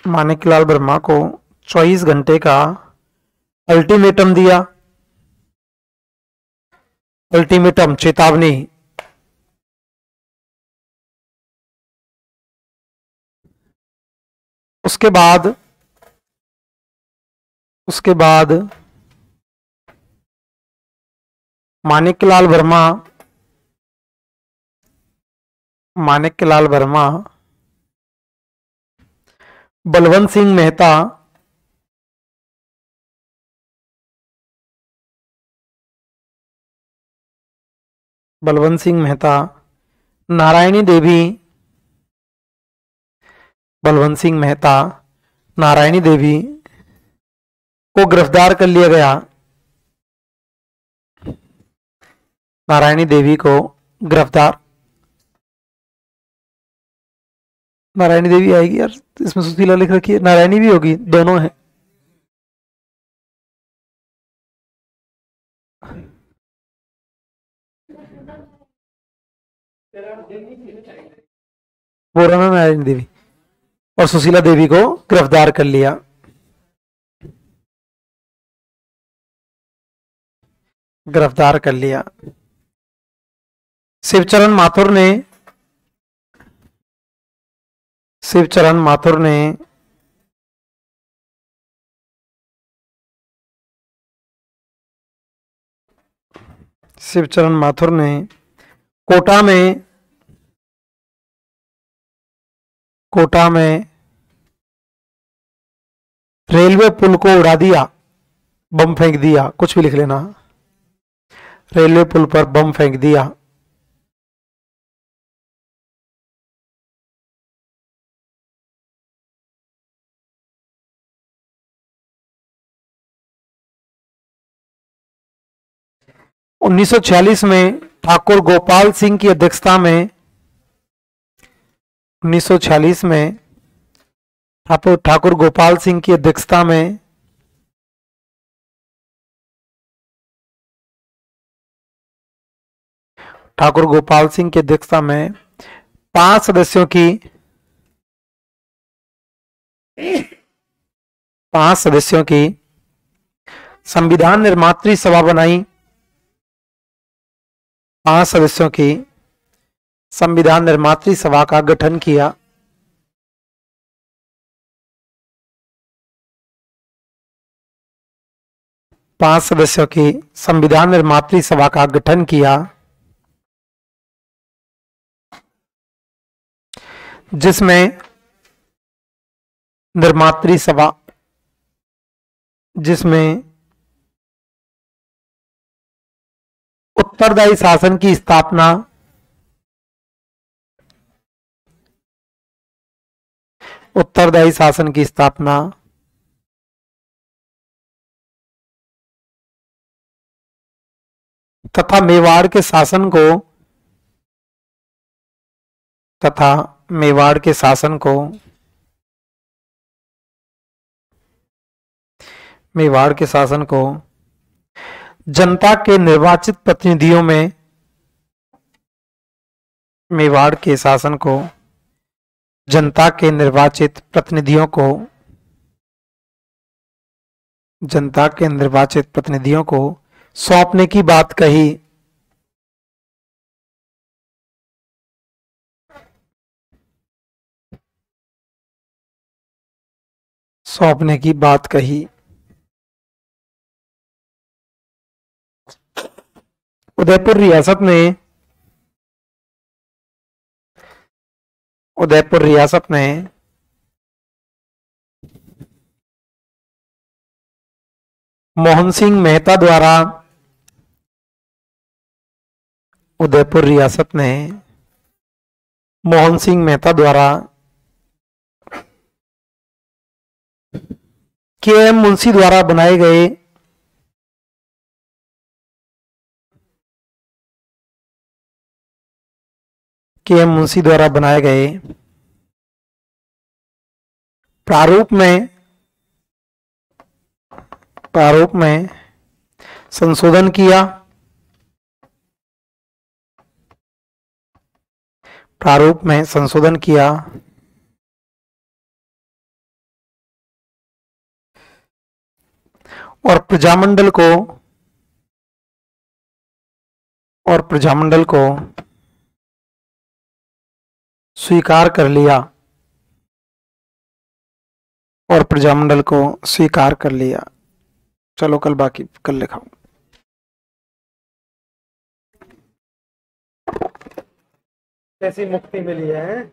माणिकलाल वर्मा को 24 घंटे का अल्टीमेटम दिया। अल्टीमेटम, चेतावनी। उसके बाद माणिकलाल वर्मा बलवंत सिंह मेहता नारायणी देवी को गिरफ्तार कर लिया गया। नारायणी देवी आएगी यार, इसमें सुशीला लिख रखी है, नारायणी भी होगी, दोनों है। बोल रहा नारायणी देवी और सुशीला देवी को गिरफ्तार कर लिया। शिवचरण माथुर ने कोटा में रेलवे पुल को उड़ा दिया, बम फेंक दिया, कुछ भी लिख लेना। रेलवे पुल पर बम फेंक दिया। उन्नीस सौ 46 में ठाकुर गोपाल सिंह की अध्यक्षता में ठाकुर गोपाल सिंह की अध्यक्षता में पांच सदस्यों की संविधान निर्मात्री सभा बनाई। 5 सदस्यों की संविधान निर्मात्री सभा का गठन किया। जिसमें उत्तरदायी शासन की स्थापना तथा मेवाड़ के शासन को जनता के निर्वाचित प्रतिनिधियों में सौंपने की बात कही। उदयपुर रियासत में मोहन सिंह मेहता द्वारा के.एम. मुंशी द्वारा बनाए गए प्रारूप में संशोधन किया। प्रारूप में संशोधन किया। और प्रजामंडल को स्वीकार कर लिया। और प्रजामंडल को स्वीकार कर लिया। चलो कल बाकी कल लिखाऊं। कैसी मुक्ति मिली है।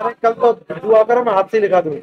अरे कल तो दुआ करो मैं हाथ से लिखा दूं।